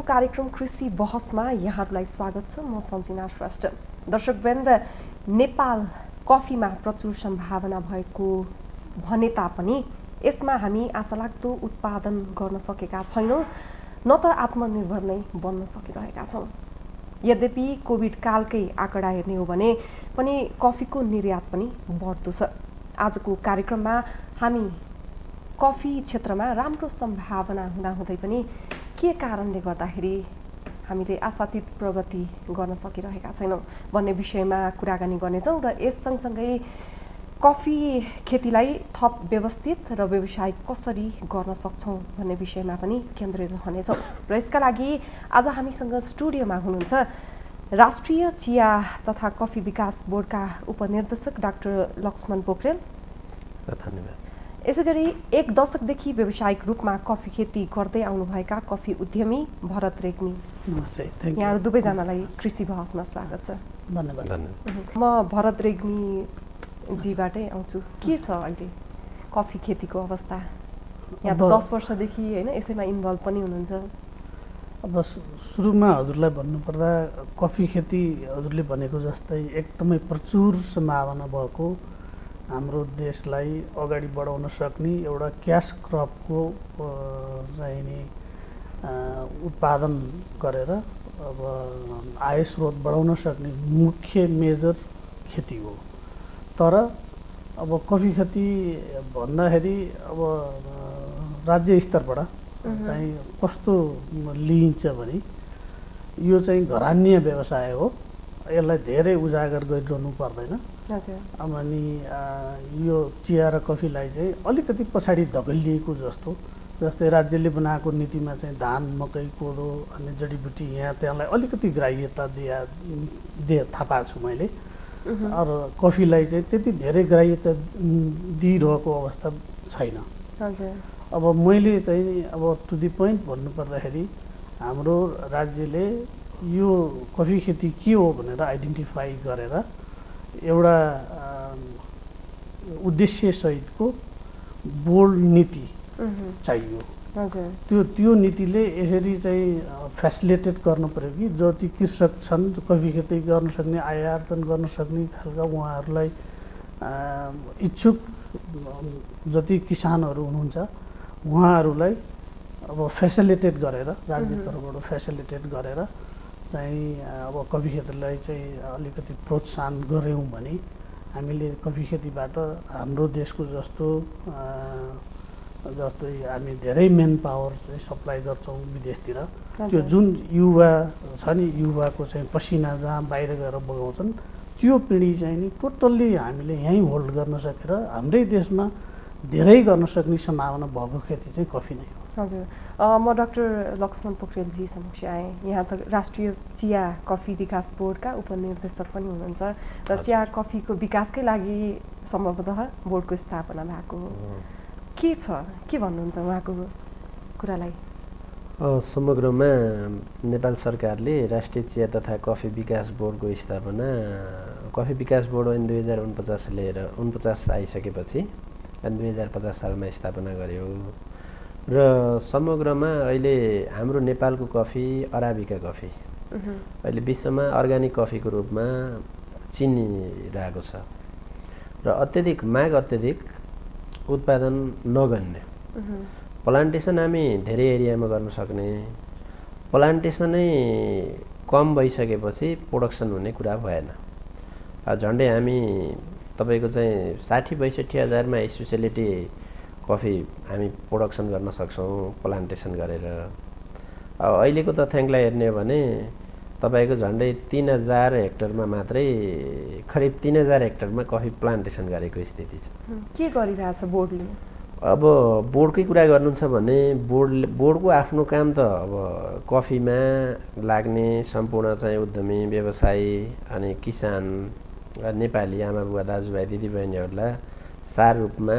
कार्यक्रम कृषि बहसमा यहाँहरूलाई स्वागत छ। म सञ्जना श्रेष्ठ। दर्शकवृन्द, नेपाल कफीमा प्रचुर सम्भावना भएको भने तापनि यसमा हामी आशालाग्दो उत्पादन गर्न सकेका छैनौँ, न त आत्मनिर्भर नै बन्न सकिरहेका छौँ। यद्यपि कोभिड कालकै आँकडा हेर्ने हो भने पनि कफीको निर्यात पनि बढ्दो छ। आजको कार्यक्रममा हामी कफी क्षेत्रमा राम्रो सम्भावना हुँदाहुँदै पनि के कारणले गर्दाखेरि हामीले आशातीत प्रगति गर्न सकिरहेका छैनौँ भन्ने विषयमा कुराकानी गर्नेछौँ र यस सँगसँगै कफी खेतीलाई थप व्यवस्थित र व्यावसायिक कसरी गर्न सक्छौँ भन्ने विषयमा पनि केन्द्रित रहनेछौँ। र यसका लागि आज हामीसँग स्टुडियोमा हुनुहुन्छ राष्ट्रिय चिया तथा कफी विकास बोर्डका उपनिर्देशक डाक्टर लक्ष्मण पोखरेल। धन्यवाद। यसैगरी एक दशकदेखि व्यावसायिक रूपमा कफी खेती गर्दै आउनुभएका कफी उद्यमी भरत रेग्मी। नमस्ते। यहाँहरू दुवैजनालाई कृषि बहसमा स्वागत छ। धन्यवाद। म भरत रेग्मीजीबाटै आउँछु। के छ अहिले कफी खेतीको अवस्था? यहाँ त 10 वर्षदेखि होइन यसैमा इन्भल्भ पनि हुनुहुन्छ। अब सुरुमा हजुरलाई भन्नुपर्दा कफी खेती हजुरले भनेको जस्तै एकदमै प्रचुर सम्भावना भएको हाम्रो देशलाई अगाडि बढाउन सक्ने एउटा क्यास क्रपको चाहिने उत्पादन गरेर अब आय स्रोत बढाउन सक्ने मुख्य मेजर खेती हो। तर अब कफी खेती भन्दाखेरि अब राज्य स्तरबाट चाहिँ कस्तो लिइन्छ भने यो चाहिँ घरान्य व्यवसाय हो, यसलाई धेरै उजागर गरिरहनु पर्दैन। अनि यो चिया र कफीलाई चाहिँ अलिकति पछाडि धकेलिएको जस्तै राज्यले बनाएको नीतिमा चाहिँ धान, मकै, कोदो अनि जडीबुटी यहाँ त्यहाँलाई अलिकति ग्राह्यता थाहा पाएको छु मैले। अरू कफीलाई चाहिँ त्यति धेरै ग्राह्यता दिइरहेको अवस्था छैन। अब मैले चाहिँ अब टु दी पोइन्ट भन्नुपर्दाखेरि हाम्रो राज्यले यो कफी खेती के हो भनेर आइडेन्टिफाई गरेर एउटा उद्देश्यसहितको बोल्ड नीति चाहियो। त्यो नीतिले यसरी चाहिँ फेसिलिटेट गर्नु पर्यो कि जति कृषक छन्, कफी खेती गर्न सक्ने, आय आर्जन गर्न सक्ने खालका उहाँहरूलाई इच्छुक जति किसानहरू हुनुहुन्छ उहाँहरूलाई अब फेसिलिटेट गरेर राज्य तर्फबाट फेसिलिटेट गरेर चाहिँ अब कफी खेतीलाई चाहिँ अलिकति प्रोत्साहन गऱ्यौँ भने हामीले कफी खेतीबाट हाम्रो देशको जस्तै हामी धेरै मेन पावर चाहिँ सप्लाई गर्छौँ विदेशतिर। त्यो जुन युवा छ नि, युवाको चाहिँ पसिना जहाँ बाहिर गएर बगाउँछन् त्यो पिँढी चाहिँ नि टोटल्ली हामीले यहीँ होल्ड गर्न सकेर हाम्रै देशमा धेरै गर्न सक्ने सम्भावना भएको खेती चाहिँ कफी नै हो। हजुर, म डाक्टर लक्ष्मण पोखरेलजी समक्ष आएँ। यहाँ त राष्ट्रिय चिया कफी विकास बोर्डका उपनिर्देशक पनि हुनुहुन्छ र चिया कफीको विकासकै लागि सम्भवतः बोर्डको स्थापना भएको हो। के छ, के भन्नुहुन्छ उहाँको कुरालाई? समग्रमा नेपाल सरकारले राष्ट्रिय चिया तथा कफी विकास बोर्डको स्थापना कफी विकास बोर्ड 2049 आइसकेपछि 2050 सालमा स्थापना गर्यो र समग्रमा अहिले हाम्रो नेपालको कफी अराबिका कफी अहिले विश्वमा अर्ग्यानिक कफीको रूपमा चिनिरहेको छ र अत्यधिक उत्पादन नगर्ने प्लान्टेसन हामी धेरै एरियामा गर्न सक्ने, प्लान्टेसनै कम भइसकेपछि प्रोडक्सन हुने कुरा भएन। झन्डै हामी तपाईँको चाहिँ 60-62 हजारमा स्पेसिलिटी कफी हामी प्रोडक्सन गर्न सक्छौँ प्लान्टेसन गरेर। अब अहिलेको तथ्याङ्कलाई हेर्ने हो भने तपाईँको झन्डै 3000 हेक्टरमा मात्रै करिब 3000 हेक्टरमा कफी प्लान्टेसन गरेको स्थिति छ। के गरिरहेछ बोर्डले? अब बोर्डकै कुरा गर्नुहुन्छ भने बोर्डको आफ्नो काम त अब कफीमा लाग्ने सम्पूर्ण चाहिँ उद्यमी, व्यवसायी अनि किसान, नेपाली आमा बुवा दाजुभाइ दिदीबहिनीहरूलाई सार रूपमा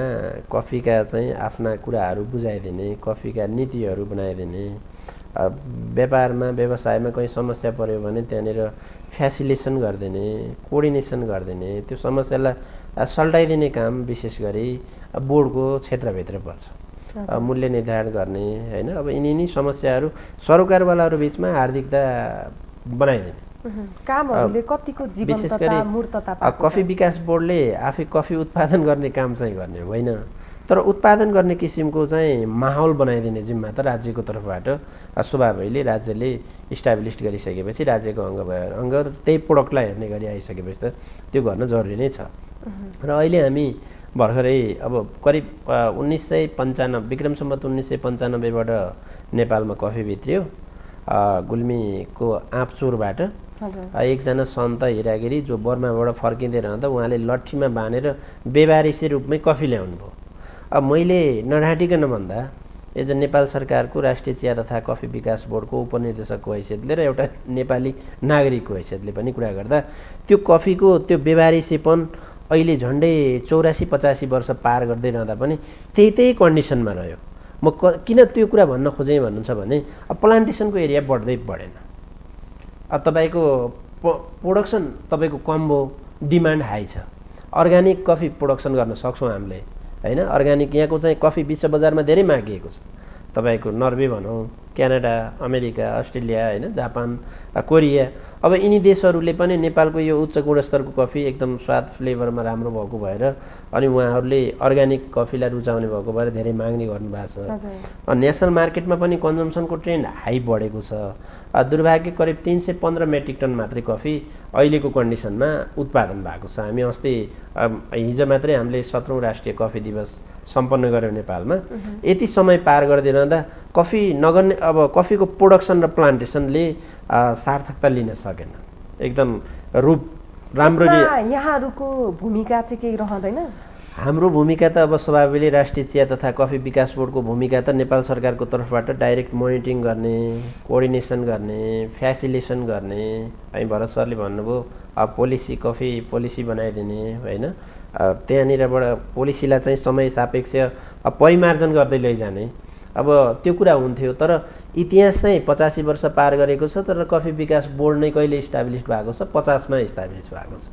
कफीका चाहिँ आफ्ना कुराहरू बुझाइदिने, कफीका नीतिहरू बनाइदिने, व्यापारमा व्यवसायमा कहीँ समस्या पर्यो भने त्यहाँनिर फेसिलिटेसन गरिदिने, कोअर्डिनेसन गरिदिने, त्यो समस्यालाई सल्टाइदिने काम विशेष गरी बोर्डको क्षेत्रभित्र पर्छ। मूल्य निर्धारण गर्ने हैन। अब यिनी समस्याहरू सरोकारवालाहरू बिचमा हार्दिकता बनाइदिने कामहरूले कतिको जीवन्तता मूर्तता पाएको कफी विकास बोर्डले आफै कफी उत्पादन गर्ने काम चाहिँ गर्ने होइन, तर उत्पादन गर्ने किसिमको चाहिँ माहौल बनाइदिने जिम्मा त राज्यको तर्फबाट स्वभावैले राज्यले इस्टाब्लिस गरिसकेपछि राज्यको अङ्ग त्यही प्रोडक्टलाई हेर्ने गरी आइसकेपछि त त्यो गर्न जरुरी नै छ। र अहिले हामी भर्खरै अब करिब 1995 विक्रम सम्वत 1995बाट नेपालमा कफी भित्रियो। गुल्मीको आँपचुरबाट एकजना सन्त हिरागिरी जो बर्माबाट फर्किँदै रहँदा उहाँले लट्ठीमा बाँधेर बेवारिसी रूपमै कफी ल्याउनु भयो। अब मैले नढाँटिकन भन्दा एज नेपाल सरकारको राष्ट्रिय चिया तथा कफी विकास बोर्डको उपनिर्देशकको हैसियतले र एउटा नेपाली नागरिकको हैसियतले पनि कुरा गर्दा त्यो कफीको त्यो बेवारिसीपन अहिले झन्डै 84-85 वर्ष पार गर्दै रहँदा पनि त्यही कन्डिसनमा रह्यो। म किन त्यो कुरा भन्न खोजेँ भन्नुहुन्छ भने अब प्लान्टेसनको एरिया बढेन। अब तपाईँको प्रोडक्सन तपाईँको कम भयो, डिमान्ड हाई छ। अर्ग्यानिक कफी प्रोडक्सन गर्न सक्छौँ हामीले हैन। अर्ग्यानिक यहाँको चाहिँ कफी विश्व बजारमा धेरै मागिएको छ। तपाईँको नर्वे भनौँ, क्यानाडा, अमेरिका, अस्ट्रेलिया हैन, जापान, कोरिया, अब यिनी देशहरूले पनि नेपालको यो उच्च गुणस्तरको कफी एकदम स्वाद फ्लेभरमा राम्रो भएको भएर अनि उहाँहरूले अर्ग्यानिक कफीलाई रुचाउने भएको भएर धेरै माग्ने गर्नुभएको छ। नेसनल मार्केटमा पनि कन्जम्सनको ट्रेन्ड हाई बढेको छ। दुर्भाग्य करिब 315 मेट्रिक टन मात्रै कफी अहिलेको कन्डिसनमा उत्पादन भएको छ। हामी अस्ति हिजो मात्रै हामीले 17औं राष्ट्रिय कफी दिवस सम्पन्न गर्यौँ नेपालमा। यति समय पार गर्दै रहँदा कफी नगर्ने अब कफीको प्रोडक्सन र प्लान्टेसनले सार्थकता लिन सकेन। एकदम रूप राम्ररी यहाँहरूको भूमिका चाहिँ केही रहँदैन? हाम्रो भूमिका त अब स्वाभाविकले राष्ट्रिय चिया तथा कफी विकास बोर्डको भूमिका त नेपाल सरकारको तर्फबाट डाइरेक्ट मोनिटरिङ गर्ने, कोअर्डिनेसन गर्ने, फ्यासिलिटेसन गर्ने। हामी भरत सरले भन्नुभयो अब पोलिसी कफी पोलिसी बनाइदिने होइन, त्यहाँनिरबाट पोलिसीलाई चाहिँ समय सापेक्ष परिमार्जन गर्दै लैजाने। अब त्यो कुरा हुन्थ्यो, तर इतिहास चाहिँ 85 वर्ष पार गरेको छ, तर कफी विकास बोर्ड नै कहिले इस्टाब्लिस भएको छ? 50 मा इस्टाब्लिस भएको छ।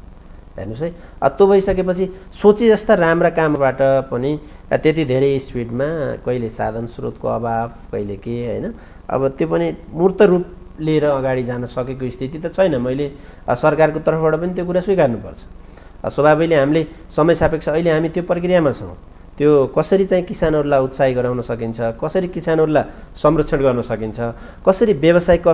हेर्नुहोस् है, त्यो भइसकेपछि सोचे जस्ता राम्रा कामबाट पनि त्यति धेरै स्पिडमा कहिले साधन स्रोतको अभाव, कहिले के होइन, अब त्यो पनि मूर्त रूप लिएर अगाडि जान सकेको स्थिति त छैन। मैले सरकारको तर्फबाट पनि त्यो कुरा स्वीकार्नुपर्छ। स्वाभाविकले हामीले समय सापेक्ष अहिले हामी त्यो प्रक्रियामा छौँ। त्यो कसरी चाहिँ किसानहरूलाई उत्साही गराउन सकिन्छ, कसरी किसानहरूलाई संरक्षण गर्न सकिन्छ, कसरी व्यावसायिक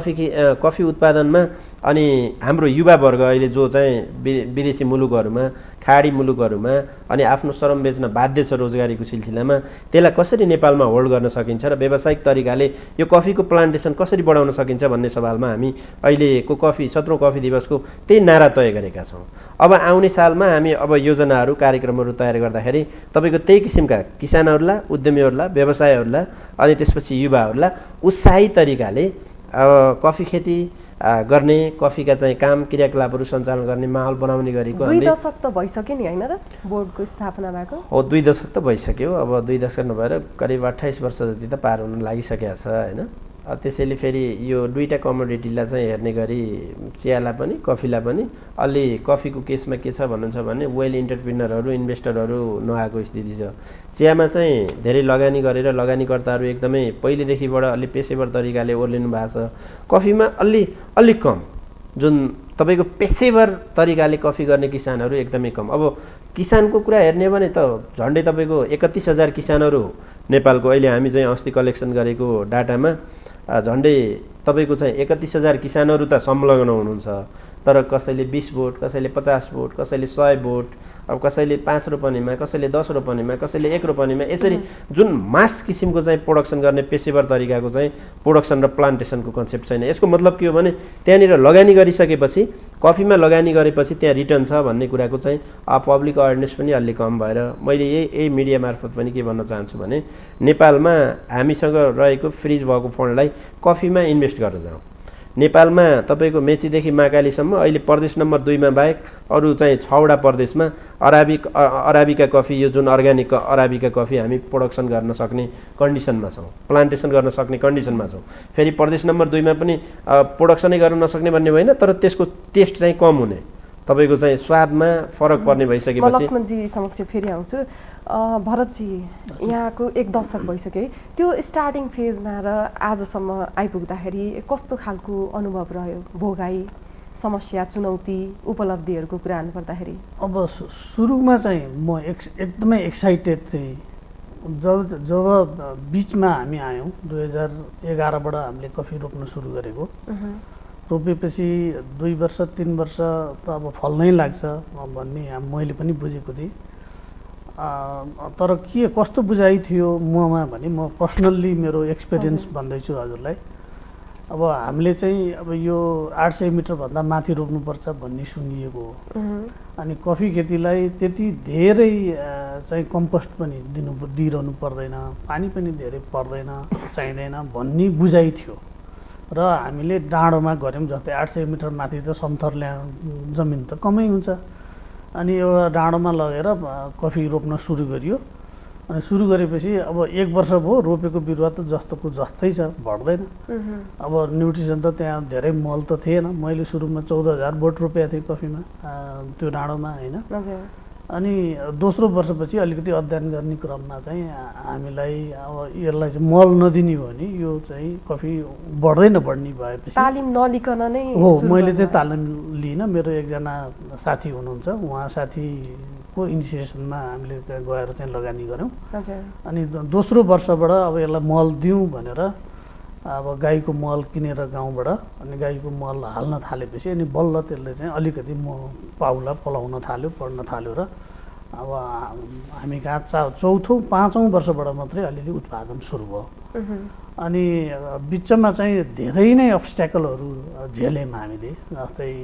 कफी उत्पादनमा अनि हाम्रो युवा वर्ग अहिले जो चाहिँ विदेशी मुलुकहरूमा, खाडी मुलुकहरूमा अनि आफ्नो श्रम बेच्न बाध्य छ रोजगारीको सिलसिलामा, त्यसलाई कसरी नेपालमा होल्ड गर्न सकिन्छ र व्यावसायिक तरिकाले यो कफीको प्लान्टेसन कसरी बढाउन सकिन्छ भन्ने सवालमा हामी अहिलेको 17औं कफी दिवसको त्यही नारा तय गरेका छौँ। अब आउने सालमा हामी अब योजनाहरू कार्यक्रमहरू तयार गर्दाखेरि तपाईँको त्यही किसिमका किसानहरूलाई, उद्यमीहरूलाई, व्यवसायहरूलाई अनि त्यसपछि युवाहरूलाई उत्साही तरिकाले कफी खेती गर्ने, कफीका चाहिँ काम क्रियाकलापहरू सञ्चालन गर्ने माहौल बनाउने गरेको 2 दशक त भइसक्यो नि हैन र बोर्डको स्थापना भएको? हो, 2 दशक त भइसक्यो। अब 2 दशक नभएर करिब 28 वर्ष जति त पार हुन लागिसकेको छ हैन। त्यसैले फेरि यो दुईटा कमोडिटीलाई चाहिँ हेर्ने गरी चियालाई पनि कफीलाई पनि अलि कफीको केसमा के छ भन्नुहुन्छ भने वेल इन्टरप्रिनरहरू, इन्भेस्टरहरू नआएको स्थिति छ। चियामा चाहिँ धेरै लगानी गरेर लगानीकर्ताहरू एकदमै पहिलेदेखिबाट अलि पेसेवर तरिकाले ओर्लिनु भएको छ। कफीमा अलि कम, जुन तपाईँको पेसेवर तरिकाले कफी गर्ने किसानहरू एकदमै कम। अब किसानको कुरा हेर्ने भने त झन्डै तपाईँको 31,000 किसानहरू नेपालको अहिले हामी चाहिँ अस्ति कलेक्सन गरेको डाटामा झन्डै तपाईँको चाहिँ 31,000 किसानहरू त संलग्न हुनुहुन्छ। तर कसैले 20 बोट, कसैले 50 बोट, कसैले 100 बोट, अब कसैले 5 रोपनीमा, कसैले 10 रोपनीमा, कसैले 1 रोपनीमा, यसरी जुन मास किसिमको चाहिँ प्रोडक्सन गर्ने पेसेवर तरिकाको चाहिँ प्रोडक्सन र प्लान्टेसनको कन्सेप्ट छैन। यसको मतलब के हो भने त्यहाँनिर लगानी गरिसकेपछि, कफीमा लगानी गरेपछि त्यहाँ रिटर्न छ भन्ने कुराको चाहिँ पब्लिक अवेरनेस पनि अलि कम भएर मैले यही मिडिया मार्फत पनि के भन्न चाहन्छु भने नेपालमा हामीसँग रहेको फ्रिज भएको फन्डलाई कफीमा इन्भेस्ट गर्न जाउँ। नेपालमा तपाईँको मेचीदेखि महाकालीसम्म अहिले प्रदेश नम्बर 2 मा बाहेक अरू चाहिँ 6वटा प्रदेशमा अराबिका कफी, यो जुन अर्ग्यानिक अराबिका कफी हामी प्रोडक्सन गर्न सक्ने कन्डिसनमा छौँ, प्लान्टेसन गर्न सक्ने कन्डिसनमा छौँ। फेरि प्रदेश नम्बर 2 मा पनि प्रोडक्सनै गर्न नसक्ने भन्ने होइन, तर त्यसको टेस्ट चाहिँ कम हुने, तपाईँको चाहिँ स्वादमा फरक पर्ने म भइसकेपछि लक्ष्मणजी समक्ष फेरि आउँछु। भरतजी, यहाँको 1 दशक भइसक्यो है, त्यो स्टार्टिङ फेजमा र आजसम्म आइपुग्दाखेरि कस्तो खालको अनुभव रह्यो? भोगाई, समस्या, चुनौती, उपलब्धिहरूको कुरा गर्नुपर्दाखेरि? अब सुरुमा चाहिँ म एकदमै एक्साइटेड थिएँ। जब बिचमा हामी आयौँ 2011बाट हामीले कफी रोप्न सुरु गरेको। रोपेपछि 2 वर्ष 3 वर्ष त अब फल्नै लाग्छ भन्ने मैले पनि बुझेको थिएँ। तर के कस्तो बुझाइ थियो ममा भने म पर्सनल्ली मेरो एक्सपिरियन्स भन्दैछु हजुरलाई। अब हामीले चाहिँ अब यो 800 मिटरभन्दा माथि रोप्नुपर्छ भन्ने सुनिएको हो। अनि कफी खेतीलाई त्यति धेरै चाहिँ कम्पोस्ट पनि दिइरहनु पर्दैन, पानी पनि धेरै पर्दैन, चाहिँदैन भन्ने बुझाइ थियो। र हामीले डाँडोमा गऱ्यौँ, जस्तै 800 मिटर माथि त समथर जमिन त कमै हुन्छ। अनि एउटा डाँडोमा लगेर कफी रोप्न सुरु गरियो। अनि सुरु गरेपछि अब 1 वर्ष भयो, रोपेको बिरुवा त जस्तोको जस्तै छ, बढ्दैन। अब न्युट्रिसन त त्यहाँ धेरै मल त थिएन। मैले सुरुमा 14,000 बोट रोपेको थिएँ कफीमा, त्यो डाँडोमा होइन। अनि दोस्रो वर्षपछि अलिकति अध्ययन गर्ने क्रममा चाहिँ हामीलाई अब यसलाई चाहिँ मल नदिने हो भने यो चाहिँ कफी बढ्दैन, बढ्ने भएपछि तालिम नलिकन नै हो। मैले चाहिँ तालिम लिइनँ। मेरो एकजना साथी हुनुहुन्छ, उहाँ साथीको इनिसिएसनमा हामीले त्यहाँ गएर चाहिँ लगानी गऱ्यौँ। अनि दोस्रो वर्षबाट अब यसलाई मल दिउँ भनेर अब गाईको मल किनेर गाउँबाट अनि गाईको मल हाल्न थालेपछि अनि बल्ल त्यसले चाहिँ अलिकति पाउला पलाउन थाल्यो, बढ्न थाल्यो। र अब हामी कहाँ चौथो 5औँ वर्षबाट मात्रै अलिअलि उत्पादन सुरु भयो। अनि बिचमा चाहिँ धेरै नै अब्स्ट्याकलहरू झेल्यौँ हामीले। जस्तै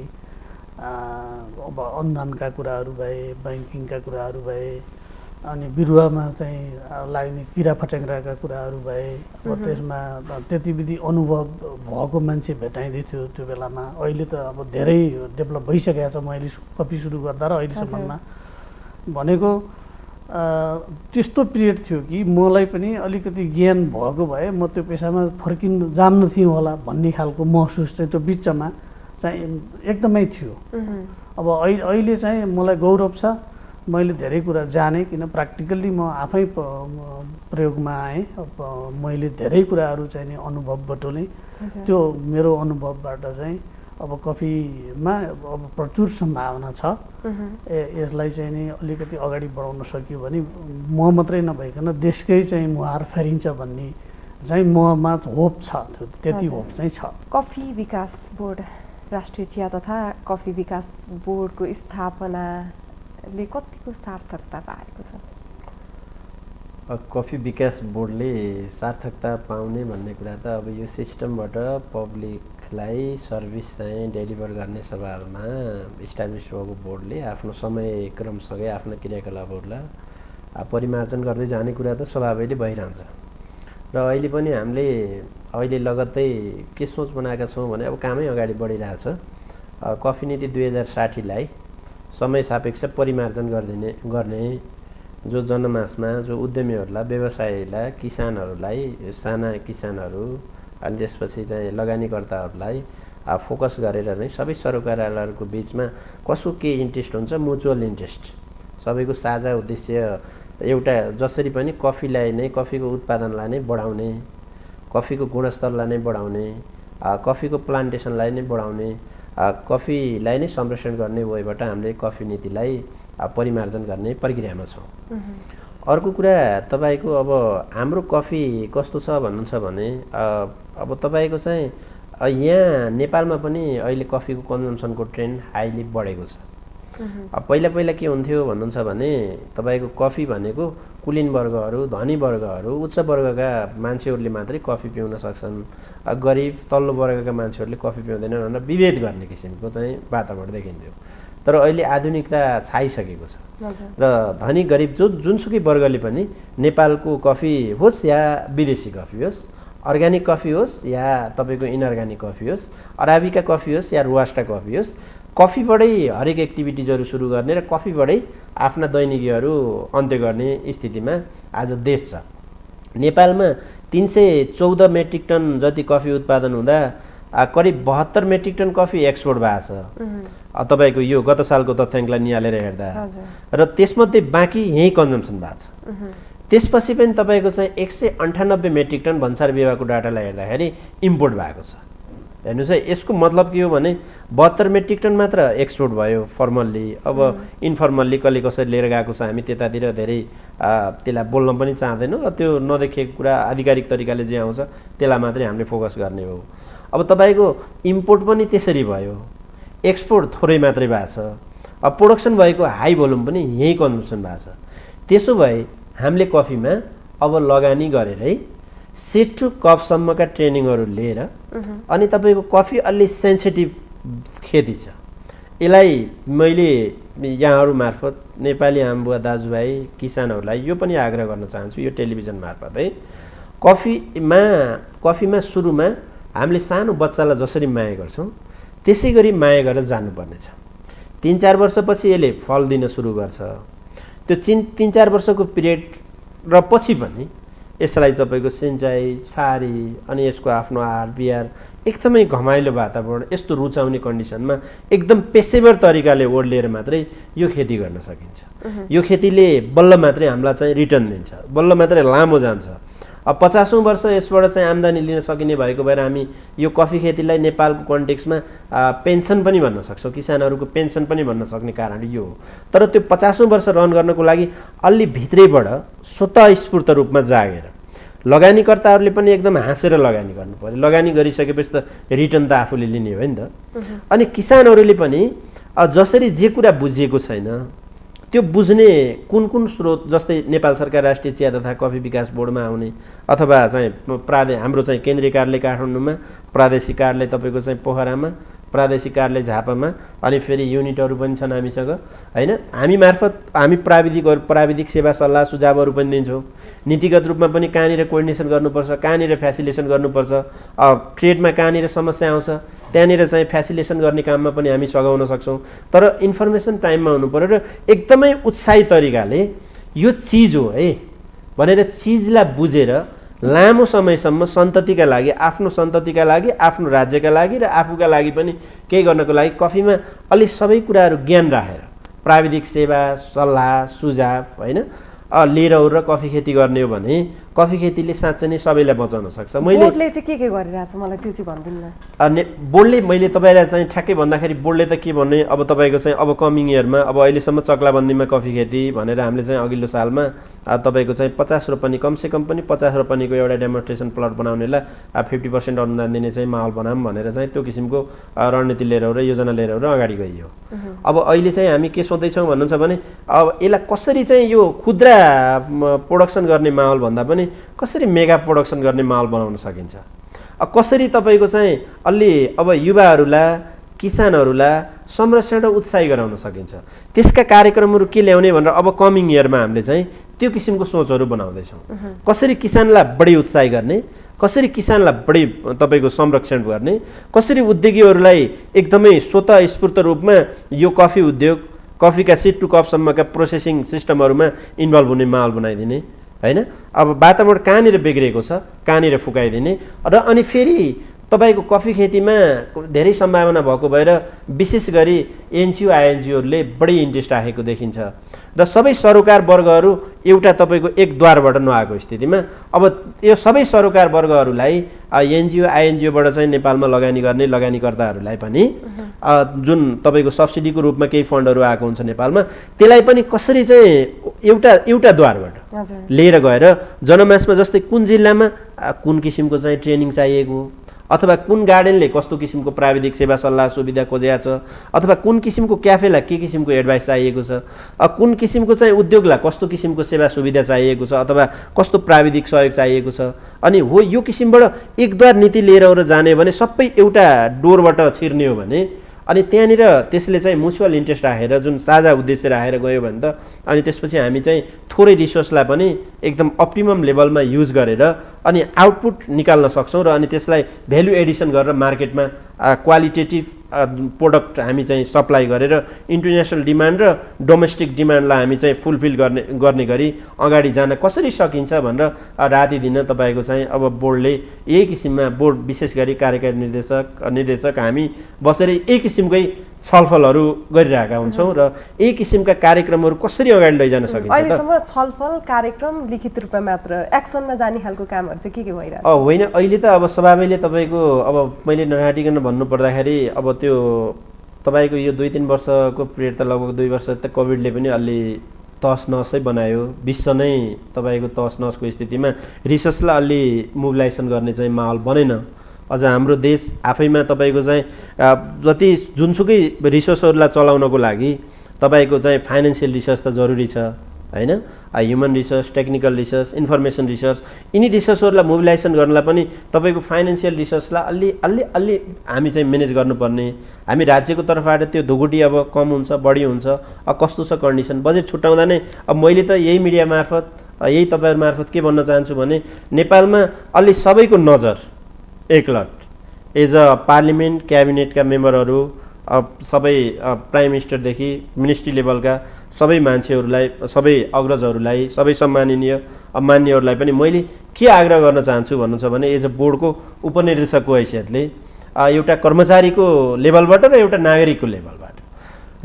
अब अनुदानका कुराहरू भए, ब्याङ्किङका कुराहरू भए, अनि बिरुवामा चाहिँ लाग्ने किरा फट्याङ्ग्राका कुराहरू भए। अब त्यसमा त्यति विधि अनुभव भएको मान्छे भेटाइँदै थियो त्यो बेलामा। अहिले त अब धेरै डेभलप भइसकेको छ। मैले कफी सुरु गर्दा र अहिलेसम्ममा भनेको त्यस्तो पिरियड थियो कि मलाई पनि अलिकति ज्ञान भएको भए म त्यो पेसामा जान्न थिएँ होला भन्ने खालको महसुस चाहिँ त्यो बिचमा चाहिँ एकदमै थियो। अब अहिले चाहिँ मलाई गौरव छ, मैले धेरै कुरा जाने, किन प्र्याक्टिकल्ली म आफै प्रयोगमा आएँ। मैले धेरै कुराहरू चाहिँ नि अनुभव बटुलेँ। त्यो मेरो अनुभवबाट चाहिँ अब कफीमा अब प्रचुर सम्भावना छ। यसलाई चाहिँ नि अलिकति अगाडि बढाउन सकियो भने म मात्रै नभइकन देशकै चाहिँ मुहार फेरिन्छ भन्ने चाहिँ ममा होप छ। त्यति होप चाहिँ छ। कफी विकास बोर्ड, राष्ट्रिय चिया तथा कफी विकास बोर्डको स्थापनाले कतिको सार्थकता पाएको छ? कफी विकास बोर्डले सार्थकता पाउने भन्ने कुरा त अब यो सिस्टमबाट पब्लिकलाई सर्भिस चाहिँ डेलिभर गर्ने सवालमा इस्टाब्लिस भएको बोर्डले आफ्नो समयक्रमसँगै आफ्ना क्रियाकलापहरूलाई परिमार्जन गर्दै जाने कुरा त स्वभावैले भइरहन्छ। र अहिले पनि हामीले अहिले लगत्तै के सोच बनाएका छौँ भने अब कामै अगाडि बढिरहेछ। कफी नीति 2060लाई समय सापेक्ष परिमार्जन गर्ने जो जनमासमा जो उद्यमीहरूलाई, व्यवसायीलाई, किसानहरूलाई, साना किसानहरू अनि त्यसपछि चाहिँ लगानीकर्ताहरूलाई फोकस गरेर नै सबै सरकारहरूको बिचमा कसो के इन्ट्रेस्ट हुन्छ, म्युचुअल इन्ट्रेस्ट, सबैको साझा उद्देश्य एउटा जसरी पनि कफीलाई नै, कफीको उत्पादनलाई नै बढाउने, कफीको गुणस्तरलाई नै बढाउने, कफीको प्लान्टेसनलाई नै बढाउने, कफीलाई नै संरक्षण गर्ने वेबाट हामीले कफी नीतिलाई परिमार्जन गर्ने प्रक्रियामा छौँ। अर्को कुरा तपाईँको अब हाम्रो कफी कस्तो छ भन्नुहुन्छ भने अब तपाईँको चाहिँ यहाँ नेपालमा पनि अहिले कफीको कन्जम्सनको ट्रेन्ड हाइली बढेको छ। पहिला के हुन्थ्यो भन्नुहुन्छ भने तपाईँको कफी भनेको कुलीन वर्गहरू, धनी वर्गहरू, उच्च वर्गका मान्छेहरूले मात्रै कफी पिउन सक्छन्, गरिब तल्लो वर्गका मान्छेहरूले कफी पिउँदैनन् भनेर विभेद गर्ने किसिमको चाहिँ वातावरण देखिन्थ्यो। तर अहिले आधुनिकता छाइसकेको छ र धनी गरिब जुनसुकै वर्गले पनि नेपालको कफी होस् या विदेशी कफी होस्, अर्ग्यानिक कफी होस् या तपाईँको इनअर्ग्यानिक कफी होस्, अराबिका कफी होस् या रोवास्टा कफी होस्, कफीबाटै हरेक एक्टिभिटिजहरू सुरु गर्ने र कफीबाटै आफ्ना दैनिकीहरू अन्त्य गर्ने स्थितिमा आज देश छ। नेपालमा 314 मेट्रिक टन जति कफी उत्पादन हुँदा करिब 72 मेट्रिक टन कफी एक्सपोर्ट भएको छ तपाईँको यो गत सालको तथ्याङ्कलाई निहालेर हेर्दा र त्यसमध्ये बाँकी यहीँ कन्जम्सन भएको छ। त्यसपछि पनि तपाईँको चाहिँ 198 मेट्रिक टन भन्सार विभागको डाटालाई हेर्दाखेरि इम्पोर्ट भएको छ। हेर्नुहोस् है, यसको मतलब के हो भने 72 मेट्रिक टन मात्र एक्सपोर्ट भयो फर्मल्ली। अब इन्फर्मल्ली कसले कसरी लिएर गएको छ हामी त्यतातिर धेरै त्यसलाई बोल्न पनि चाहँदैनौँ। त्यो नदेखिएको कुरा आधिकारिक तरिकाले जे आउँछ त्यसलाई मात्रै हामीले फोकस गर्ने हो। अब तपाईँको इम्पोर्ट पनि त्यसरी भयो, एक्सपोर्ट थोरै मात्रै भएको छ। अब प्रोडक्सन भएको हाई भोल्युम पनि यहीँ कन्जम्सन भएको छ। त्यसो भए हामीले कफीमा अब लगानी गरेरै सेट टु कपसम्मका ट्रेनिङहरू लिएर अनि तपाईँको कफी अलि सेन्सिटिभ खेती छ, यसलाई मैले यहाँहरू मार्फत नेपाली आमबुवा दाजुभाइ किसानहरूलाई यो पनि आग्रह गर्न चाहन्छु यो टेलिभिजन मार्फत है, कफीमा सुरुमा हामीले सानो बच्चालाई जसरी माया गर्छौँ त्यसै गरी माया गरेर जानुपर्नेछ। 3-4 वर्षपछि यसले फल दिन सुरु गर्छ। त्यो 3-4 वर्षको पिरियड र पछि पनि यसलाई तपाईँको सिँचाइ फारी अनि यसको आफ्नो आहार बिहार एकदमै घमाइलो वातावरण यस्तो रुचाउने कन्डिसनमा एकदम पेसेवर तरिकाले ओर्लिएर मात्रै यो खेती गर्न सकिन्छ। यो खेतीले बल्ल मात्रै हामीलाई चाहिँ रिटर्न दिन्छ, बल्ल मात्रै लामो जान्छ। अब 50औं वर्ष यसबाट चाहिँ आम्दानी लिन सकिने भएको भएर हामी यो कफी खेतीलाई नेपालको कन्टेक्स्टमा पेन्सन पनि भन्न सक्छौँ, किसानहरूको पेन्सन पनि भन्न सक्ने कारण यो हो। तर त्यो 50औं वर्ष रन गर्नको लागि अलि भित्रैबाट स्वतःस्फूर्त रूपमा जागेर लगानीकर्ताहरूले पनि एकदम हाँसेर लगानी गर्नु पर्यो। लगानी गरिसकेपछि त रिटर्न त आफूले लिने हो नि त। अनि किसानहरूले पनि जसरी जे कुरा बुझिएको छैन त्यो बुझ्ने कुन कुन स्रोत, जस्तै नेपाल सरकार राष्ट्रिय चिया तथा कफी विकास बोर्डमा आउने अथवा चाहिँ हाम्रो चाहिँ केन्द्रीय कार्यालय काठमाडौँमा, प्रादेशिक कार्यालय तपाईँको चाहिँ पोखरामा, प्रादेशिक कार्यालय झापामा, अनि फेरि युनिटहरू पनि छन् हामीसँग होइन। हामी मार्फत हामी प्राविधिक सेवा सल्लाह सुझावहरू पनि दिन्छौँ। नीतिगत रूपमा पनि कहाँनिर कोर्डिनेसन गर्नुपर्छ, कहाँनिर फ्यासिलिटेसन गर्नुपर्छ, ट्रेडमा कहाँनिर समस्या आउँछ त्यहाँनिर चाहिँ फ्यासिलिटेसन गर्ने काममा पनि हामी सघाउन सक्छौँ। तर इन्फर्मेसन टाइममा हुनु पऱ्यो र एकदमै उत्साही तरिकाले यो चिज हो है भनेर चिजलाई बुझेर लामो समयसम्म सन्ततिका लागि, आफ्नो सन्ततिका लागि, आफ्नो राज्यका लागि र आफूका लागि पनि केही गर्नको लागि कफीमा अलि सबै कुराहरू ज्ञान राखेर प्राविधिक सेवा सल्लाह सुझाव होइन लिएर र कफी खेती गर्ने हो भने कफी खेतीले साँच्चै नै सबैलाई बचाउन सक्छ। बोर्डले चाहिँ के गरिरहेछ मलाई त्यो चाहिँ भनिदिनु न। बोर्डले मैले तपाईँलाई चाहिँ ठ्याक्कै भन्दाखेरि बोर्डले त के भन्ने, अब तपाईँको चाहिँ अब कमिङ इयरमा अब अहिलेसम्म चक्लाबन्दीमा कफी खेती भनेर हामीले चाहिँ अघिल्लो सालमा तपाईँको चाहिँ 50 रोपनी कमसेकम पनि 50 रोपनीको एउटा डेमोन्स्ट्रेसन प्लट बनाउनेलाई 50% अनुदान दिने चाहिँ माहौल बनाऊँ भनेर चाहिँ त्यो किसिमको रणनीति लिएर र योजना लिएर अगाडि गइयो। अब अहिले चाहिँ हामी के सोच्दैछौँ भन्नुहुन्छ भने अब यसलाई कसरी चाहिँ यो खुद्रा प्रोडक्सन गर्ने माहौल भन्दा पनि कसरी मेगा प्रोडक्सन गर्ने माहौल बनाउन सकिन्छ, कसरी तपाईँको चाहिँ अलि अब युवाहरूलाई किसानहरूलाई संरक्षण र उत्साही गराउन सकिन्छ, त्यसका कार्यक्रमहरू के ल्याउने भनेर अब कमिङ इयरमा हामीले चाहिँ त्यो किसिमको सोचहरू बनाउँदैछौँ। कसरी किसानलाई बढी उत्साही गर्ने, कसरी किसानलाई बढी तपाईँको संरक्षण गर्ने, कसरी उद्योगीहरूलाई एकदमै स्वतःस्फूर्त रूपमा यो कफी उद्योग कफीका सिड टु कपसम्मका प्रोसेसिङ सिस्टमहरूमा इन्भल्भ हुने माहौल बनाइदिने होइन। अब वातावरण कहाँनिर बिग्रेको छ कहाँनिर फुकाइदिने र अनि फेरि तपाईँको कफी खेतीमा धेरै सम्भावना भएको भएर विशेष गरी एनजिओ आइएनजिओहरूले बढी इन्ट्रेस्ट राखेको देखिन्छ र सबै सरोकार वर्गहरू एउटा तपाईँको एक द्वारबाट नआएको स्थितिमा अब यो सबै सरोकार वर्गहरूलाई एनजिओ आइएनजिओबाट चाहिँ नेपालमा लगानी गर्ने लगानीकर्ताहरूलाई पनि जुन तपाईँको सब्सिडीको रूपमा केही फन्डहरू आएको हुन्छ नेपालमा त्यसलाई पनि कसरी चाहिँ एउटा द्वारबाट लिएर गएर जनमासमा जस्तै कुन जिल्लामा कुन किसिमको चाहिँ ट्रेनिङ चाहिएको अथवा कुन गार्डनले कस्तो किसिमको प्राविधिक सेवा सल्लाह सुविधा खोजेको छ अथवा कुन किसिमको क्याफेलाई के किसिमको एडभाइस चाहिएको छ, कुन किसिमको चाहिँ उद्योगलाई कस्तो किसिमको सेवा सुविधा चाहिएको छ अथवा कस्तो प्राविधिक सहयोग चाहिएको छ, अनि हो यो किसिमबाट एकद्वार नीति लिएर जाने भने सबै एउटा डोरबाट छिर्ने हो भने अनि त्यहाँनिर त्यसले चाहिँ म्युचुअल इन्ट्रेस्ट राखेर जुन साझा उद्देश्य राखेर गयो भने त अनि त्यसपछि हामी चाहिँ थोरै रिसोर्सलाई पनि एकदम अप्टिमम लेभलमा युज गरेर अनि आउटपुट निकाल्न सक्छौँ र अनि त्यसलाई भ्यालु एडिसन गरेर मार्केटमा क्वालिटेटिभ प्रोडक्ट हामी चाहिँ सप्लाई गरेर इन्टरनेसनल डिमान्ड र डोमेस्टिक डिमान्डलाई हामी चाहिँ फुलफिल गर्ने गरी अगाडि जान कसरी सकिन्छ भनेर राति दिन तपाईँको चाहिँ अब बोर्डले यही किसिममा बोर्ड विशेष गरी कार्यकारी निर्देशक हामी बसेर यही किसिमकै छलफलहरू गरिरहेका हुन्छौँ र यही किसिमका कार्यक्रमहरू कसरी अगाडि लैजान सकिन्छ त? अहिलेसम्म छलफल कार्यक्रम लिखित रूपमा मात्र, एक्सनमा जाने खालको कामहरू चाहिँ के भइरहेछ? होइन, अहिले त अब सभापतिले तपाईँको अब मैले नराटिकन भन्नुपर्दाखेरि अब त्यो तपाईँको यो 2-3 वर्षको पिरियड त लगभग 2 वर्ष त कोभिडले पनि अलि तहस नहसै बनायो। विश्व नै तपाईँको तहस नहसको स्थितिमा रिसर्चलाई अलि मोबिलाइजेसन गर्ने चाहिँ माहौल बनेन। अझ हाम्रो देश आफैमा तपाईँको चाहिँ जति जुनसुकै रिसोर्सहरूलाई चलाउनको लागि तपाईँको चाहिँ फाइनेन्सियल रिसोर्स त जरुरी छ होइन, human resource, technical resource, information resource, यिनी रिसोर्सहरूलाई मोबिलाइजेसन गर्नलाई पनि तपाईँको फाइनेन्सियल रिसोर्सलाई अलि हामी चाहिँ म्यानेज गर्नुपर्ने। हामी राज्यको तर्फबाट त्यो धुगुटी अब कम हुन्छ बढी हुन्छ, अब कस्तो छ कन्डिसन बजेट छुट्याउँदा नै अब मैले त यही मिडिया मार्फत यही तपाईँहरू मार्फत के भन्न चाहन्छु भने नेपालमा अलि सबैको नजर एकलट एज अ पार्लिमेन्ट क्याबिनेटका मेम्बरहरू सबै प्राइम मिनिस्टरदेखि मिनिस्ट्री लेभलका सबै मान्छेहरूलाई, सबै अग्रजहरूलाई, सबै सम्माननीय मान्यहरूलाई पनि मैले के आग्रह गर्न चाहन्छु भन्नु छ भने एज अ बोर्डको उपनिर्देशकको हैसियतले एउटा कर्मचारीको लेभलबाट र एउटा नागरिकको लेभलबाट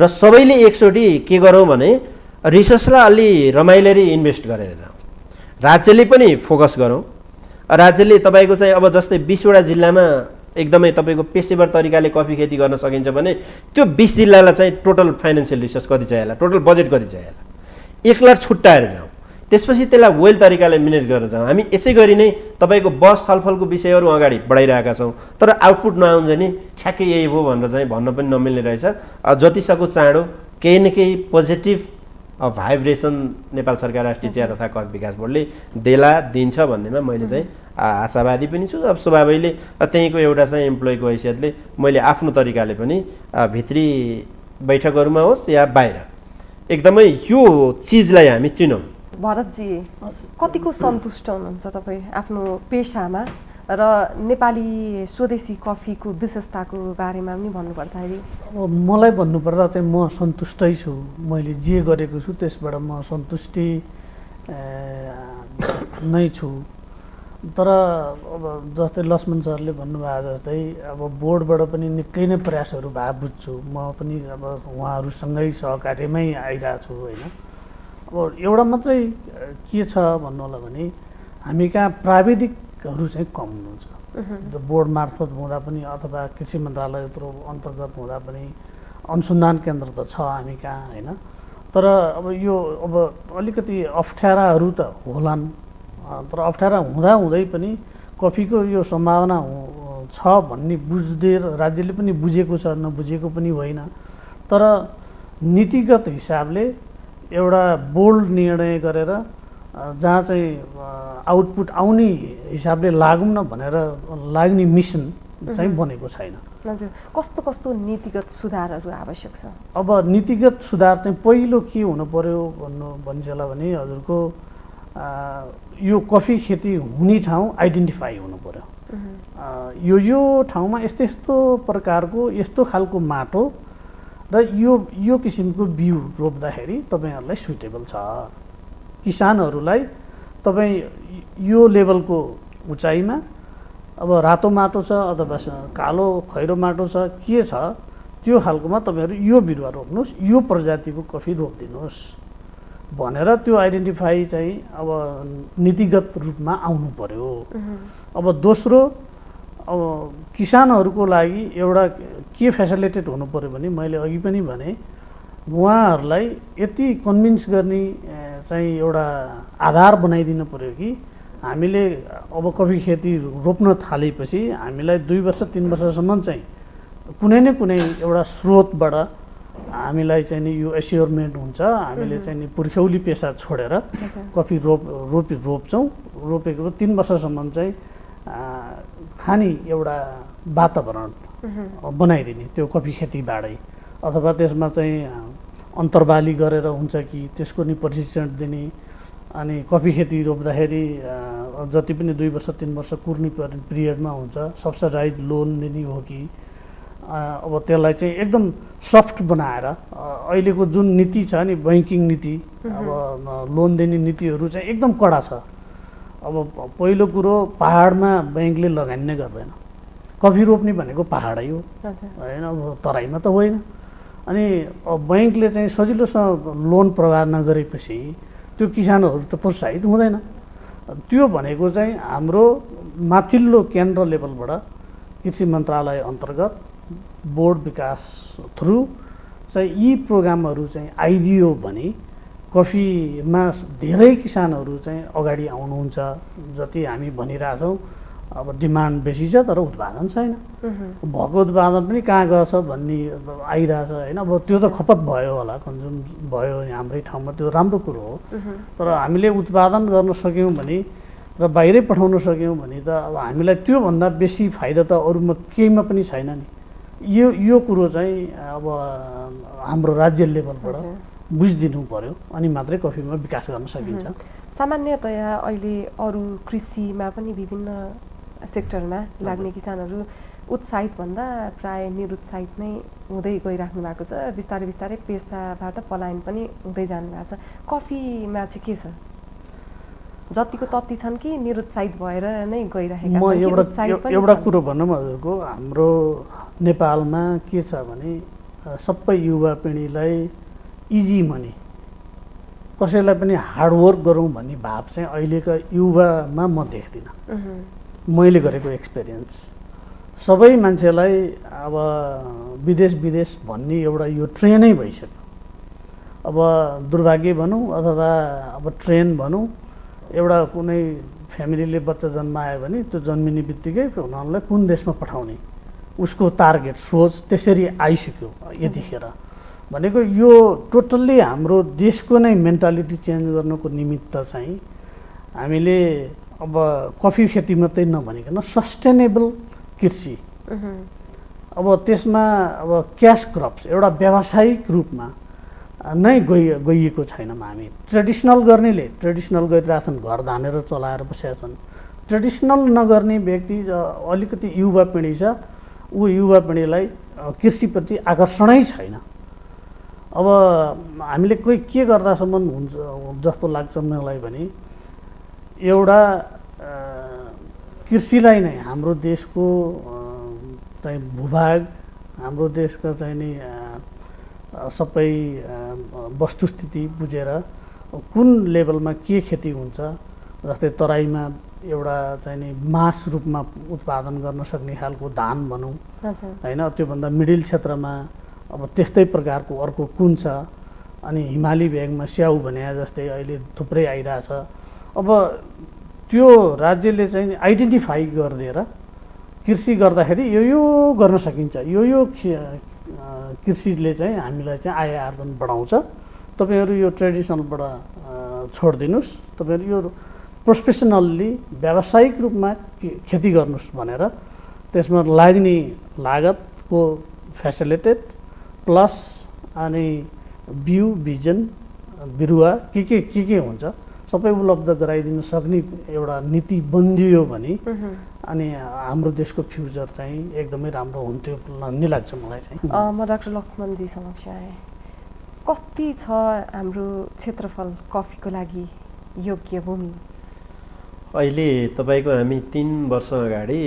र सबैले एकचोटि के गरौँ भने रिसोर्सलाई अलि रमाइलोरी इन्भेस्ट गरेर जाउँ। राज्यले पनि फोकस गरौँ। राज्यले तपाईँको चाहिँ अब जस्तै 20वटा जिल्लामा एकदमै तपाईँको पेसेवर तरिकाले कफी खेती गर्न सकिन्छ भने त्यो 20 जिल्लालाई चाहिँ टोटल फाइनेन्सियल रिसोर्स कति चाहिएला, टोटल बजेट कति चाहिएला, एकलट छुट्याएर जाउँ। त्यसपछि त्यसलाई वेल तरिकाले म्यानेज गरेर जाउँ। हामी यसै गरी नै तपाईँको बस छलफलको विषयहरू अगाडि बढाइरहेका छौँ, तर आउटपुट नआउँछ नि ठ्याक्कै यही हो भनेर चाहिँ भन्न पनि नमिल्ने रहेछ। जतिसक्दो चाँडो केही न केही पोजिटिभ भाइब्रेसन नेपाल सरकार राष्ट्रिय चिया तथा कफी विकास बोर्डले दिन्छ भन्नेमा मैले चाहिँ आशावादी पनि छु। अब सभापतिले त्यहीँको एउटा चाहिँ इम्प्लोइको हैसियतले मैले आफ्नो तरिकाले पनि भित्री बैठकहरूमा होस् या बाहिर एकदमै यो चिजलाई हामी चिनौँ। भरतजी कतिको सन्तुष्ट हुनुहुन्छ तपाईँ आफ्नो पेसामा र नेपाली स्वदेशी कफीको विशेषताको बारेमा पनि भन्नुपर्दाखेरि? अब मलाई भन्नुपर्दा चाहिँ म सन्तुष्टै छु। मैले जे गरेको छु त्यसबाट म सन्तुष्टि नै छु। तर अब जस्तै लक्ष्मण सरले भन्नुभएको जस्तै अब बोर्डबाट पनि निकै नै प्रयासहरू भए बुझ्छु। म पनि अब उहाँहरूसँगै सहकार्यमै आइरहेको छु होइन। अब एउटा मात्रै के छ भन्नु होला भने हामी कहाँ प्राविधिकहरू चाहिँ कम हुनुहुन्छ। बोर्ड मार्फत हुँदा पनि अथवा कृषि मन्त्रालयको अन्तर्गत हुँदा पनि अनुसन्धान केन्द्र त छ हामी कहाँ होइन। तर अब यो अब अलिकति अप्ठ्याराहरू त होलान्। तर अप्ठ्यारा हुँदै पनि कफीको यो सम्भावना छ भन्ने बुझ्दै राज्यले पनि बुझेको छ, नबुझेको पनि होइन। तर नीतिगत हिसाबले एउटा बोल्ड निर्णय गरेर जहाँ चाहिँ आउटपुट आउने हिसाबले लागौँ न भनेर लाग्ने मिसन चाहिँ बनेको छैन। हजुर, कस्तो कस्तो नीतिगत सुधारहरू आवश्यक छ? अब नीतिगत सुधार चाहिँ पहिलो के हुनु पर्यो भनिन्छ भने हजुरको यो कफी खेती हुने ठाउँ आइडेन्टिफाई हुनु पर्यो। यो ठाउँमा यस्तो प्रकारको यस्तो खालको माटो र यो किसिमको बिउ रोप्दाखेरि तपाईँहरूलाई सुइटेबल छ। किसानहरूलाई तपाईँ यो लेभलको उचाइमा अब रातो माटो छ अथवा कालो खैरो माटो छ के छ त्यो खालकोमा तपाईँहरू यो बिरुवा रोप्नुहोस्, यो प्रजातिको कफी रोपिदिनुहोस् भनेर त्यो आइडेन्टिफाई चाहिँ अब नीतिगत रूपमा आउनु पर्यो। अब दोस्रो अब किसानहरूको लागि एउटा के फेसिलिटेट हुनु पर्यो भने मैले अघि पनि भने उहाँहरूलाई यति कन्भिन्स गर्ने चाहिँ एउटा आधार बनाइदिनु पर्यो कि हामीले अब कफी खेती रोप्न थालेपछि हामीलाई 2 वर्ष 3 वर्षसम्म चाहिँ कुनै न कुनै एउटा स्रोतबाट हामीलाई चाहिँ नि यो एस्योरमेन्ट हुन्छ। हामीले चाहिँ नि पुर्ख्यौली पेसा छोडेर कफी रोप्छौँ। रोपेको 3 वर्षसम्म चाहिँ खाने एउटा वातावरण बनाइदिने त्यो कफी खेतीबाटै, अथवा त्यसमा चाहिँ अन्तर्बाली गरेर हुन्छ कि त्यसको नि प्रशिक्षण दिने। अनि कफी खेती रोप्दाखेरि जति पनि 2 वर्ष 3 वर्ष कुर्ने पिरियडमा हुन्छ सब्सिडाइज लोन दिने हो कि अब त्यसलाई चाहिँ एकदम सफ्ट बनाएर अहिलेको जुन नीति छ नि बैंकिङ नीति अब लोन दिने नीतिहरू चाहिँ एकदम कडा छ। अब पहिलो कुरो पहाडमा बैंकले लगानी नै गर्दैन। कफी रोप्ने भनेको पहाडै हो होइन, अब तराईमा त होइन। अनि बैंकले चाहिँ सजिलोसँग लोन प्रवाह नगरेपछि त्यो किसानहरू त प्रोत्साहित हुँदैन। त्यो भनेको चाहिँ हाम्रो माथिल्लो केन्द्र लेभलबाट कृषि मन्त्रालय अन्तर्गत बोर्ड विकास थ्रु चाहिँ यी प्रोग्रामहरू चाहिँ आइदियो भने कफीमा धेरै किसानहरू चाहिँ अगाडि आउनुहुन्छ। जति हामी भनिरहेछौँ अब डिमान्ड बेसी छ तर उत्पादन छैन, भएको उत्पादन पनि कहाँ गएछ भन्ने आइरहेछ होइन। अब त्यो त खपत भयो होला, कन्ज्युम भयो हाम्रै ठाउँमा, त्यो राम्रो कुरो हो। तर हामीले उत्पादन गर्न सक्यौँ भने र बाहिरै पठाउन सक्यौँ भने त अब हामीलाई त्योभन्दा बेसी फाइदा त अरूमा केहीमा पनि छैन नि। यो कुरो चाहिँ अब हाम्रो राज्य लेभलबाट बुझिदिनु पर्यो, अनि मात्रै कफीमा विकास गर्न सकिन्छ। सामान्यतया अहिले अरू कृषिमा पनि विभिन्न सेक्टरमा लाग्ने किसानहरू उत्साहित भन्दा प्राय निरुत्साहित नै हुँदै गइराख्नु भएको छ। बिस्तारै बिस्तारै पेसाबाट पलायन पनि हुँदै जानु भएको छ। कफीमा चाहिँ के छ? जतिको तत्ति छन् कि निरुत्साहित भएर नै गइरहेका छन्? एउटा कुरो भनौँ हजुरको, हाम्रो नेपालमा के छ भने सबै युवा पिँढीलाई इजी मनी, कसैलाई पनि हार्डवर्क गरौँ भन्ने भाव चाहिँ अहिलेका युवामा म देख्दिनँ। मैले गरेको एक्सपिरियन्स सबै मान्छेलाई अब विदेश भन्ने एउटा यो ट्रेनै भइसक्यो। अब दुर्भाग्य भनौँ अथवा अब ट्रेन भनौँ, एउटा कुनै फ्यामिलीले बच्चा जन्मायो भने त्यो जन्मिने बित्तिकै उनीहरूलाई कुन देशमा पठाउने उसको टार्गेट सोच त्यसरी आइसक्यो यतिखेर। भनेको यो टोटल्ली हाम्रो देशको नै मेन्टालिटी चेन्ज गर्नको निमित्त चाहिँ हामीले अब कफी खेती मात्रै नभनिकन सस्टेनेबल कृषि, अब त्यसमा अब क्यास क्रप्स एउटा व्यावसायिक रूपमा नै गइएको छैनौँ हामी। ट्रेडिसनल गर्नेले ट्रेडिसनल गरिरहेछन्, घर धानेर चलाएर बसेका छन्। ट्रेडिसनल नगर्ने व्यक्ति अलिकति युवा पिँढी छ, ऊ युवा पिँढीलाई कृषिप्रति आकर्षणै छैन। अब हामीले कोही के गर्दासम्म हुन्छ जस्तो लाग्छ मलाई भने एउटा कृषिलाई नै हाम्रो देशको चाहिँ भूभाग, हाम्रो देशको चाहिँ नि सबै वस्तुस्थिति बुझेर कुन लेभलमा के खेती हुन्छ, जस्तै तराईमा एउटा चाहिँ नि मास रूपमा उत्पादन गर्न सक्ने खालको धान भनौँ होइन, त्योभन्दा मिडिल क्षेत्रमा अब त्यस्तै प्रकारको अर्को कुन छ, अनि हिमाली भेगमा स्याउ भने जस्तै अहिले थुप्रै आइरहेछ। अब त्यो राज्यले चाहिँ आइडेन्टिफाई गरिदिएर कृषि गर्दाखेरि यो गर्न सकिन्छ, यो कृषिले चाहिँ हामीलाई चाहिँ आय आर्जन बढाउँछ, तपाईँहरू यो ट्रेडिसनलबाट छोडिदिनुहोस्, तपाईँहरू यो प्रोफेसनल्ली व्यावसायिक रूपमा खेती गर्नुहोस् भनेर त्यसमा लाग्ने लागतको फेसिलिटेट प्लस अनि बिउ बिजन बिरुवा के हुन्छ सबै उपलब्ध गराइदिन सक्ने एउटा नीति बनिदियो भने अनि हाम्रो देशको फ्युचर चाहिँ एकदमै राम्रो हुन्थ्यो भन्ने लाग्छ मलाई चाहिँ। म डाक्टर लक्ष्मणजी समक्ष आएँ, कति छ हाम्रो क्षेत्रफल कफीको लागि योग्य भूमि? अहिले तपाईँको हामी 3 वर्ष अगाडि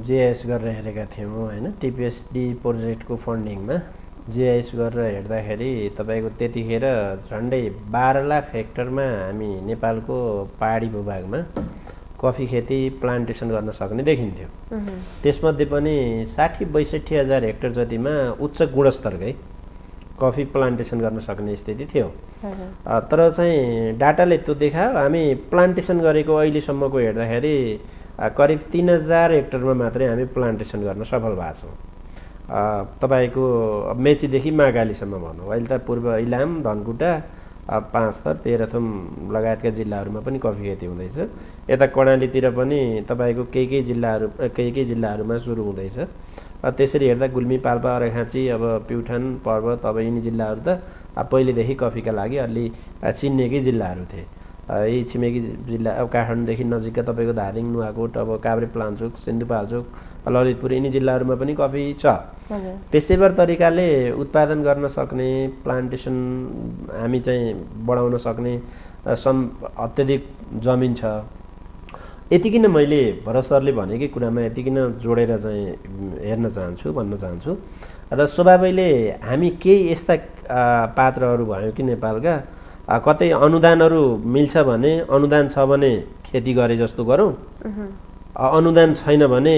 जेआइएस गरेर हेरेका थियौँ होइन, टिपिएसडी प्रोजेक्टको फन्डिङमा जेआइएस गरेर हेर्दाखेरि तपाईँको त्यतिखेर झन्डै 12 लाख हेक्टरमा हामी नेपालको पहाडी भूभागमा कफी खेती प्लान्टेसन गर्न सक्ने देखिन्थ्यो। त्यसमध्ये पनि 60-62 हजार हेक्टर जतिमा उच्च गुणस्तरकै कफी प्लान्टेसन गर्न सक्ने स्थिति थियो। तर चाहिँ डाटाले त्यो देखायो हामी प्लान्टेसन गरेको अहिलेसम्मको हेर्दाखेरि करिब 3000 हेक्टरमा मात्रै हामी प्लान्टेसन गर्न सफल भएको छौँ। तपाईँको मेचीदेखि महाकालीसम्म भनौँ, अहिले त पूर्व इलाम, धनकुटा, पाँचथर, तेह्रथुम लगायतका जिल्लाहरूमा पनि कफी खेती हुँदैछ। यता कर्णालीतिर पनि तपाईँको केही जिल्लाहरूमा सुरु हुँदैछ। त्यसरी हेर्दा गुल्मी, पाल्पा, अरेखाँची, अब प्युठान, पर्वत, अब यिनी जिल्लाहरू त पहिलेदेखि कफीका लागि अलि चिनिएकै जिल्लाहरू थिए। यी छिमेकी जिल्ला अब काठमाडौँदेखि नजिकका तपाईँको धादिङ, नुवाकोट, अब काभ्रे, प्लान्चोक, सिन्धुपाल्चोक, ललितपुर यिनी जिल्लाहरूमा पनि कफी छ। पेशेवर तरिकाले उत्पादन गर्न सक्ने प्लान्टेसन हामी चाहिँ बढाउन सक्ने अत्यधिक जमिन छ। यतिकिन मैले भरत सरले भनेकै कुरामा यतिकिन जोडेर चाहिँ भन्न चाहन्छु र स्वभावैले हामी केही यस्ता पात्रहरू भयौँ कि नेपालका कतै अनुदानहरू मिल्छ भने अनुदान छ भने खेती गरे जस्तो गरौँ, अनुदान छैन भने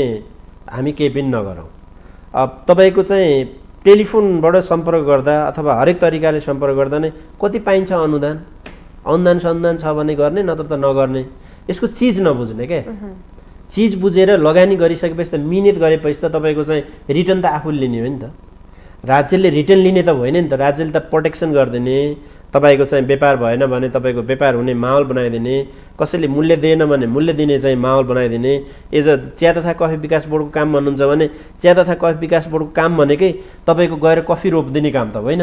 हामी केही पनि नगरौँ। तपाईँको चाहिँ टेलिफोनबाट सम्पर्क गर्दा अथवा हरेक तरिकाले सम्पर्क गर्दा नै कति पाइन्छ अनुदान छ भने गर्ने, नत्र त नगर्ने। यसको चिज नबुझ्ने क्या, चिज बुझेर लगानी गरिसकेपछि त मिहिनेत गरेपछि त तपाईँको चाहिँ रिटर्न त आफूले लिने हो नि त। राज्यले रिटर्न लिने त होइन नि त, राज्यले त प्रोटेक्सन गरिदिने, तपाईँको चाहिँ व्यापार भएन भने तपाईँको व्यापार हुने माहौल बनाइदिने, कसैले मूल्य दिएन भने मूल्य दिने चाहिँ माहौल बनाइदिने। एज अ चिया तथा कफी विकास बोर्डको काम भन्नुहुन्छ भने चिया तथा कफी विकास बोर्डको काम भनेकै तपाईँको गएर कफी रोपिदिने काम त होइन,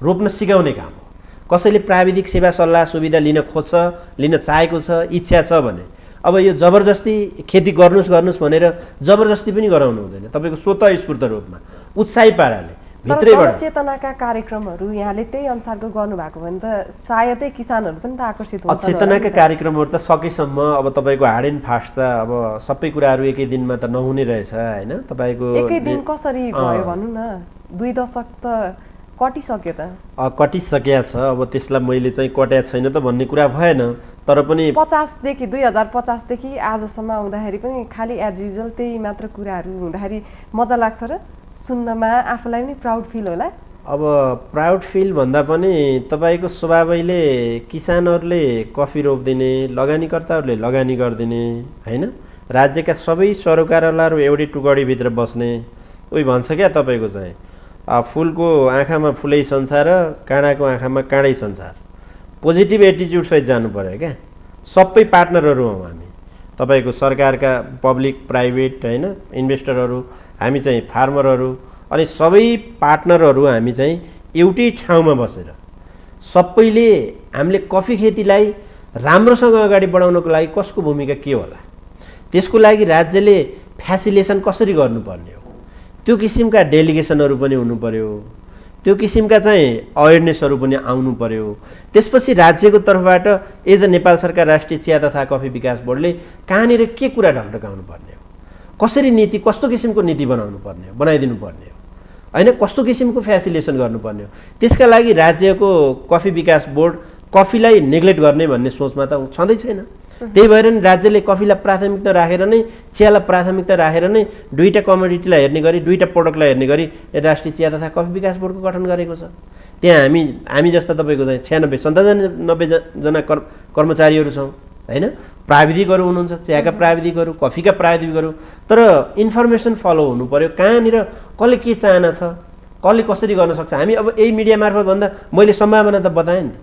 रोप्न सिकाउने काम हो। कसैले प्राविधिक सेवा सल्लाह सुविधा लिन खोज्छ, लिन चाहेको छ, इच्छा छ भने अब यो जबरजस्ती खेती गर्नुहोस् भनेर जबरजस्ती पनि गराउनु हुँदैन। तपाईँको स्वतःस्फूर्त रूपमा उत्साही पाराले भित्रैबाट चेतनाका कार्यक्रमहरू यहाँले त्यही अनुसारको गर्नुभएको भने त सायदै किसानहरू पनि त आकर्षित हुन्छ। चेतनाका कार्यक्रमहरू त सकेसम्म अब तपाईँको हार्ड एन्ड फास्ट त अब सबै कुराहरू एकै दिनमा त नहुने रहेछ होइन। तपाईँको एकै दिन कसरी भयो भन्नु न, 2 दशक त कटिसक्यो त, कटिसकेको छ। अब त्यसलाई मैले चाहिँ कट्या छैन त भन्ने कुरा भएन, तर पनि 2050 देखि आजसम्म आउँदाखेरि पनि खालि एज युजुअल त्यही मात्र कुराहरू हुँदाखेरि मजा लाग्छ र सुन्नमा आफूलाई पनि प्राउड फिल होला। अब प्राउड फिल भन्दा पनि तपाईँको स्वभावैले किसानहरूले कफी रोपिदिने, लगानीकर्ताहरूले लगानी गरिदिने होइन, राज्यका सबै सरोकारवालाहरू एउटै टुकडीभित्र बस्ने। उही भन्छ क्या तपाईँको चाहिँ फुलको आँखामा फुलै संसार, काँडाको आँखामा काँडै संसार। पोजिटिभ एटिट्युड सहित जानु पर्यो क्या। सबै पार्टनरहरू हौँ हामी, तपाईँको सरकारका पब्लिक प्राइभेट होइन, इन्भेस्टरहरू, हामी चाहिँ फार्मरहरू, अनि सबै पार्टनरहरू हामी चाहिँ एउटै ठाउँमा बसेर सबैले हामीले कफी खेतीलाई राम्रोसँग अगाडि बढाउनको लागि कसको भूमिका के होला, त्यसको लागि राज्यले फ्यासिलिटेसन कसरी गर्नुपर्ने हो, त्यो किसिमका डेलिगेसनहरू पनि हुनु पर्यो, त्यो किसिमका चाहिँ अवेरनेसहरू पनि आउनु पर्यो। त्यसपछि राज्यको तर्फबाट एज अ नेपाल सरकार राष्ट्रिय चिया तथा कफी विकास बोर्डले कहाँनिर के कुरा ढकढकाउनु पर्ने हो, कसरी नीति, कस्तो किसिमको नीति बनाउनु पर्ने हो, बनाइदिनु पर्ने हो होइन, कस्तो किसिमको फ्यासिलिटेसन गर्नुपर्ने हो। त्यसका लागि राज्यको कफी विकास बोर्ड कफीलाई नेग्लेक्ट गर्ने भन्ने सोचमा त छँदै छैन। त्यही भएर नि राज्यले कफीलाई प्राथमिकता राखेर नै, चियालाई प्राथमिकता राखेर नै दुईटा कमोडिटीलाई हेर्ने गरी, दुईटा प्रोडक्टलाई हेर्ने गरी राष्ट्रिय चिया तथा कफी विकास बोर्डको गठन गरेको छ। त्यहाँ हामी जस्ता तपाईँको चाहिँ 96-97जना कर्मचारीहरू छौँ होइन, प्राविधिकहरू हुनुहुन्छ, चियाका प्राविधिकहरू, कफीका प्राविधिकहरू। तर इन्फर्मेसन फलो हुनु पर्यो, कहाँनिर कसले के चाहना छ, कसले कसरी गर्न सक्छ। हामी अब यही मिडिया मार्फत भन्दा मैले सम्भावना त बताएँ नि त,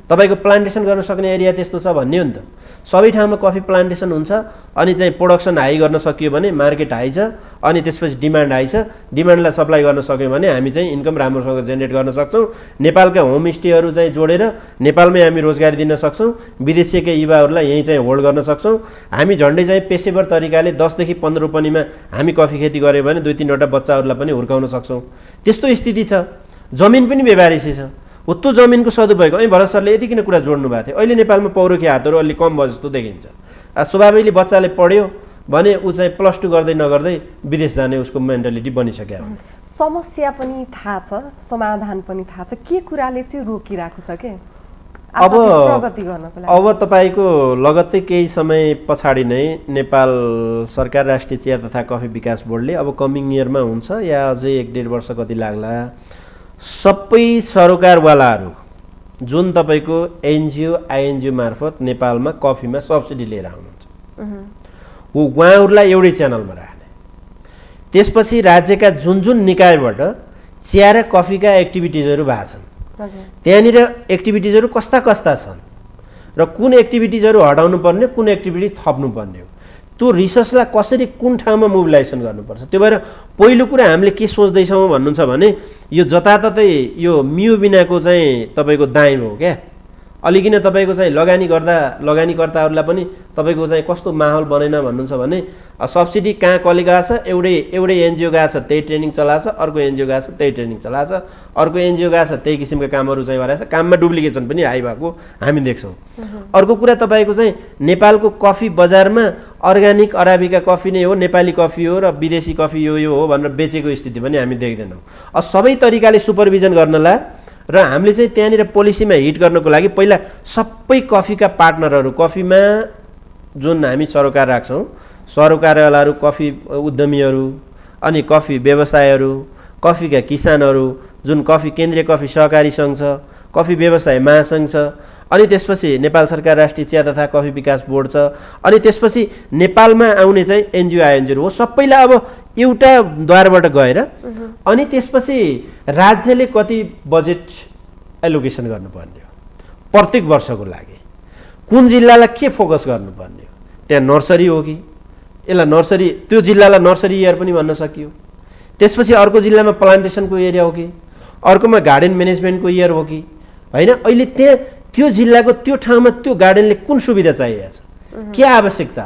तपाईँको प्लान्टेसन गर्न सक्ने एरिया त्यस्तो छ भन्ने हो नि त। सबै ठाउँमा कफी प्लान्टेसन हुन्छ, अनि चाहिँ प्रोडक्सन हाई गर्न सकियो भने मार्केट हाई छ, अनि त्यसपछि डिमान्ड हाई छ, डिमान्डलाई सप्लाई गर्न सक्यो भने हामी चाहिँ इन्कम राम्रोसँग जेनेरेट गर्न सक्छौँ। नेपालका होमस्टेहरू चाहिँ जोडेर नेपालमै हामी रोजगारी दिन सक्छौँ, विदेशीका युवाहरूलाई यहीँ चाहिँ होल्ड गर्न सक्छौँ। हामी झन्डै चाहिँ पेसेवर तरिकाले 10 देखि 15 रोपनीमा हामी कफी खेती गऱ्यौँ भने 2-3वटा बच्चाहरूलाई पनि हुर्काउन सक्छौँ। त्यस्तो स्थिति छ, जमिन पनि व्यवहारिसी छ। त्यो जमिनको सदुपयोग भरत सरले यति किन कुरा जोड्नु भएको थियो। अहिले नेपालमा पौरखी हातहरू अलि कम भयो जस्तो देखिन्छ। स्वभावैले बच्चाले पढ्यो भने ऊ चाहिँ +2 गर्दै नगर्दै विदेश जाने उसको मेन्टालिटी बनिसक्यो। समस्या पनि थाहा छ, समाधान पनि थाहा छ, के कुराले चाहिँ रोकिरहेको छ के प्रगति गर्नको लागि? अब तपाईँको लगत्तै केही समय पछाडि नै नेपाल सरकार राष्ट्रिय चिया तथा कफी विकास बोर्डले अब कमिङ इयरमा हुन्छ या अझै 1-1.5 वर्ष कति लाग्ला, सबै सरोकारवालाहरू जुन तपाईँको एनजिओ आइएनजिओ मार्फत नेपालमा कफीमा सब्सिडी लिएर आउनुहुन्छ उहाँहरूलाई एउटै च्यानलमा राख्ने। त्यसपछि राज्यका जुन निकायबाट चिया र कफीका एक्टिभिटिजहरू भएको छन्, त्यहाँनिर एक्टिभिटिजहरू कस्ता छन् र कुन एक्टिभिटिजहरू हटाउनु पर्ने, कुन एक्टिभिटिज थप्नु पर्ने हो, त्यो रिसर्चलाई कसरी कुन ठाउँमा मोबिलाइजेसन गर्नुपर्छ। त्यो भएर पहिलो कुरा हामीले के सोच्दैछौँ भन्नुहुन्छ भने यो जताततै यो मिउ बिनाको चाहिँ तपाईँको दाइम हो क्या। अलिकन तपाईँको चाहिँ लगानीकर्ताहरूलाई पनि तपाईँको चाहिँ कस्तो माहौल बनेन भन्नुहुन्छ भने सब्सिडी कहाँ कसले गएको छ, एउटै एनजिओ गएको छ त्यही ट्रेनिङ चलाएको छ, अर्को एनजिओ गएको छ त्यही ट्रेनिङ चलाएको छ, अर्को एनजिओ गएको छ त्यही किसिमका कामहरू चाहिँ भइरहेछ, काममा डुप्लिकेसन पनि हाई भएको हामी देख्छौँ। अर्को कुरा तपाईँको चाहिँ नेपालको कफी बजारमा अर्ग्यानिक अराबिका कफी नै हो, नेपाली कफी हो र विदेशी कफी यो हो भनेर बेचेको स्थिति पनि हामी देख्दैनौँ। सबै तरिकाले सुपरभिजन गर्नलाई र हामीले चाहिँ त्यहाँनिर पोलिसीमा हिट गर्नको लागि पहिला सबै कफीका पार्टनरहरू, कफीमा जुन हामी सरोकार राख्छौँ, सरोकारवालाहरू, कफी उद्यमीहरू, अनि कफी व्यवसायहरू, कफीका किसानहरू, जुन कफी केन्द्रीय कफी सहकारी सङ्घ छ, कफी व्यवसाय महासङ्घ छ, अनि त्यसपछि नेपाल सरकार राष्ट्रिय चिया तथा कफी विकास बोर्ड छ, अनि त्यसपछि नेपालमा आउने चाहिँ एनजिओ आइएनजिओहरू हो, सबैलाई अब एउटा द्वारबाट गएर अनि त्यसपछि राज्यले कति बजेट एलोकेसन गर्नुपर्ने हो प्रत्येक वर्षको लागि, कुन जिल्लालाई के फोकस गर्नुपर्ने हो, त्यहाँ नर्सरी हो कि यसलाई नर्सरी, त्यो जिल्लालाई नर्सरी इयर पनि भन्न सकियो, त्यसपछि अर्को जिल्लामा प्लान्टेसनको एरिया हो कि, अर्कोमा गार्डन म्यानेजमेन्टको इयर हो कि होइन, अहिले त्यहाँ त्यो जिल्लाको त्यो ठाउँमा त्यो गार्डनले कुन सुविधा चाहिएको छ, के आवश्यकता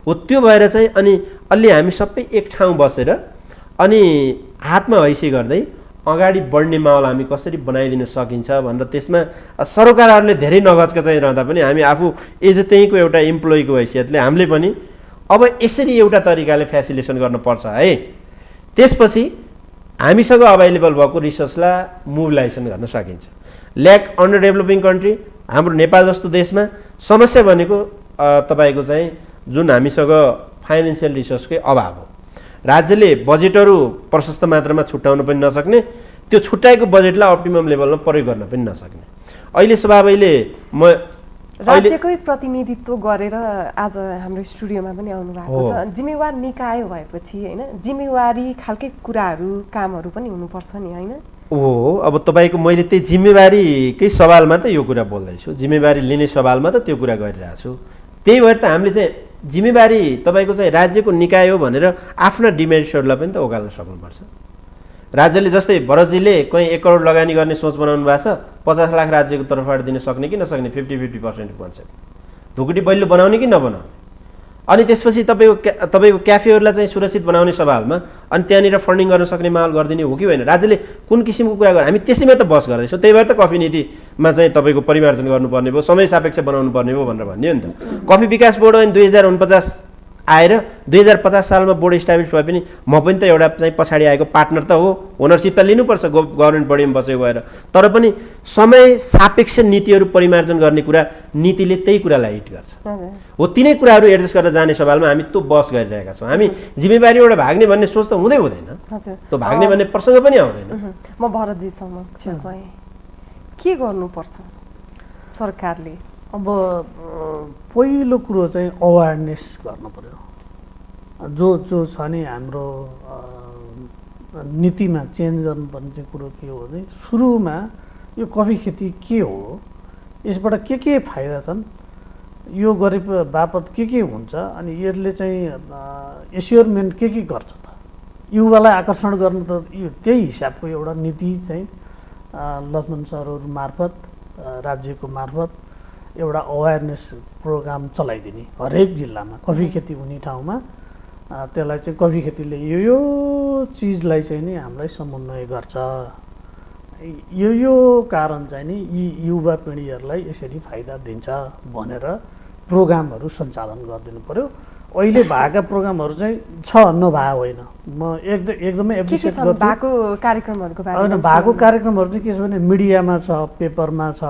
हो त्यो भएर चाहिँ अनि अलि हामी सबै एक ठाउँ बसेर अनि हातमा हैसी गर्दै अगाडि बढ्ने माहौल हामी कसरी बनाइदिन सकिन्छ भनेर त्यसमा सरकारहरूले धेरै नगजका चाहिँ रहँदा पनि हामी आफू एज त्यहीँको एउटा इम्प्लोइको हैसियतले हामीले पनि अब यसरी एउटा तरिकाले फेसिलिटेसन गर्नुपर्छ है। त्यसपछि हामीसँग अभाइलेबल भएको रिसोर्सलाई मोबिलाइजेसन गर्न सकिन्छ। ल्याक अन्डर डेभलपिङ कन्ट्री हाम्रो नेपाल जस्तो देशमा समस्या भनेको तपाईँको चाहिँ जुन हामीसँग फाइनेन्सियल रिसोर्सकै अभाव हो। राज्यले बजेटहरू प्रशस्त मात्रामा छुट्याउन पनि नसक्ने, त्यो छुट्याएको बजेटलाई अप्टिमम लेभलमा प्रयोग गर्न पनि नसक्ने। अहिले सभापतिले म राज्यकै प्रतिनिधित्व गरेर आज हाम्रो स्टुडियोमा पनि आउनु भएको छ। जिम्मेवार निकाय भएपछि होइन जिम्मेवारी खालकै कुराहरू कामहरू पनि हुनुपर्छ नि होइन। हो, अब तपाईँको मैले त्यही जिम्मेवारीकै सवालमा त यो कुरा बोल्दैछु, जिम्मेवारी लिने सवालमा त त्यो कुरा गरिरहेको छु। त्यही भएर त हामीले चाहिँ जिम्मेवारी तपाईँको चाहिँ राज्यको निकाय हो भनेर आफ्ना डिमेरिट्सहरूलाई पनि त ओगाल्न सक्नुपर्छ। राज्यले जस्तै भरतजीले कहीँ 1 करोड लगानी गर्ने सोच बनाउनु भएको छ, 50 लाख राज्यको तर्फबाट दिन सक्ने कि नसक्ने 50-50% कन्सेप्ट, ढुकुटी बलियो बनाउने कि नबनाउने। अनि त्यसपछि तपाईँको क्याफेहरूलाई चाहिँ सुरक्षित बनाउने सवालमा अनि त्यहाँनिर फन्डिङ गर्न सक्ने माहौल गरिदिने हो कि होइन, राज्यले कुन किसिमको कुरा गर्यो, हामी त्यसैमा त बस गर्दैछौँ। त्यही भएर त कफी नीतिमा चाहिँ तपाईँको परिमार्जन गर्नुपर्ने भयो, समय सापेक्ष बनाउनु पर्ने भयो भनेर भन्यो नि त। कफी विकास बोर्ड ऐन 2049 आएर 2050 सालमा बोर्ड इस्टाब्लिस भए पनि म पनि त एउटा चाहिँ पछाडि आएको पार्टनर त हो, ओनरसिप त लिनुपर्छ गभर्मेन्ट बडीमा बसेको भएर, तर पनि समय सापेक्ष नीतिहरू परिमार्जन गर्ने कुरा नीतिले त्यही कुरालाई हिट गर्छ हो। तिनै कुराहरू एडजस्ट गरेर जाने सवालमा हामी त्यो बस गरिरहेका छौँ। हामी जिम्मेवारीबाट भाग्ने भन्ने सोच त हुँदैन, त्यो भाग्ने भन्ने प्रसङ्ग पनि आउँदैन। म भरतजी समक्ष गएँ, के गर्नुपर्छ सरकारले? अब पहिलो कुरो चाहिँ अवेरनेस गर्नु पर्यो। जो छ नि हाम्रो नीतिमा चेन्ज गर्नुपर्ने चाहिँ कुरो के हो भने सुरुमा यो कफी खेती के हो, यसबाट के फाइदा छन्, यो गरे बापत के हुन्छ, अनि यसले चाहिँ एस्योरमेन्ट के गर्छ त, युवालाई आकर्षण गर्नु त यो त्यही हिसाबको एउटा नीति चाहिँ लक्ष्मण सरहरू मार्फत राज्यको मार्फत एउटा अवेरनेस प्रोग्राम चलाइदिने हरेक जिल्लामा कफी खेती हुने ठाउँमा त्यसलाई चाहिँ कफी खेतीले यो चिजलाई चाहिँ नि हामीलाई समन्वय गर्छ, यो कारण चाहिँ नि यी युवा पिँढीहरूलाई यसरी फाइदा दिन्छ भनेर प्रोग्रामहरू सञ्चालन गरिदिनु पर्यो। अहिले भएका प्रोग्रामहरू चाहिँ छ नभए होइन, म एकदमै एप्रिसिएट गर्छु। भएको कार्यक्रमहरूको बारेमा भएको कार्यक्रमहरू चाहिँ के छ भने मिडियामा छ, पेपरमा छ,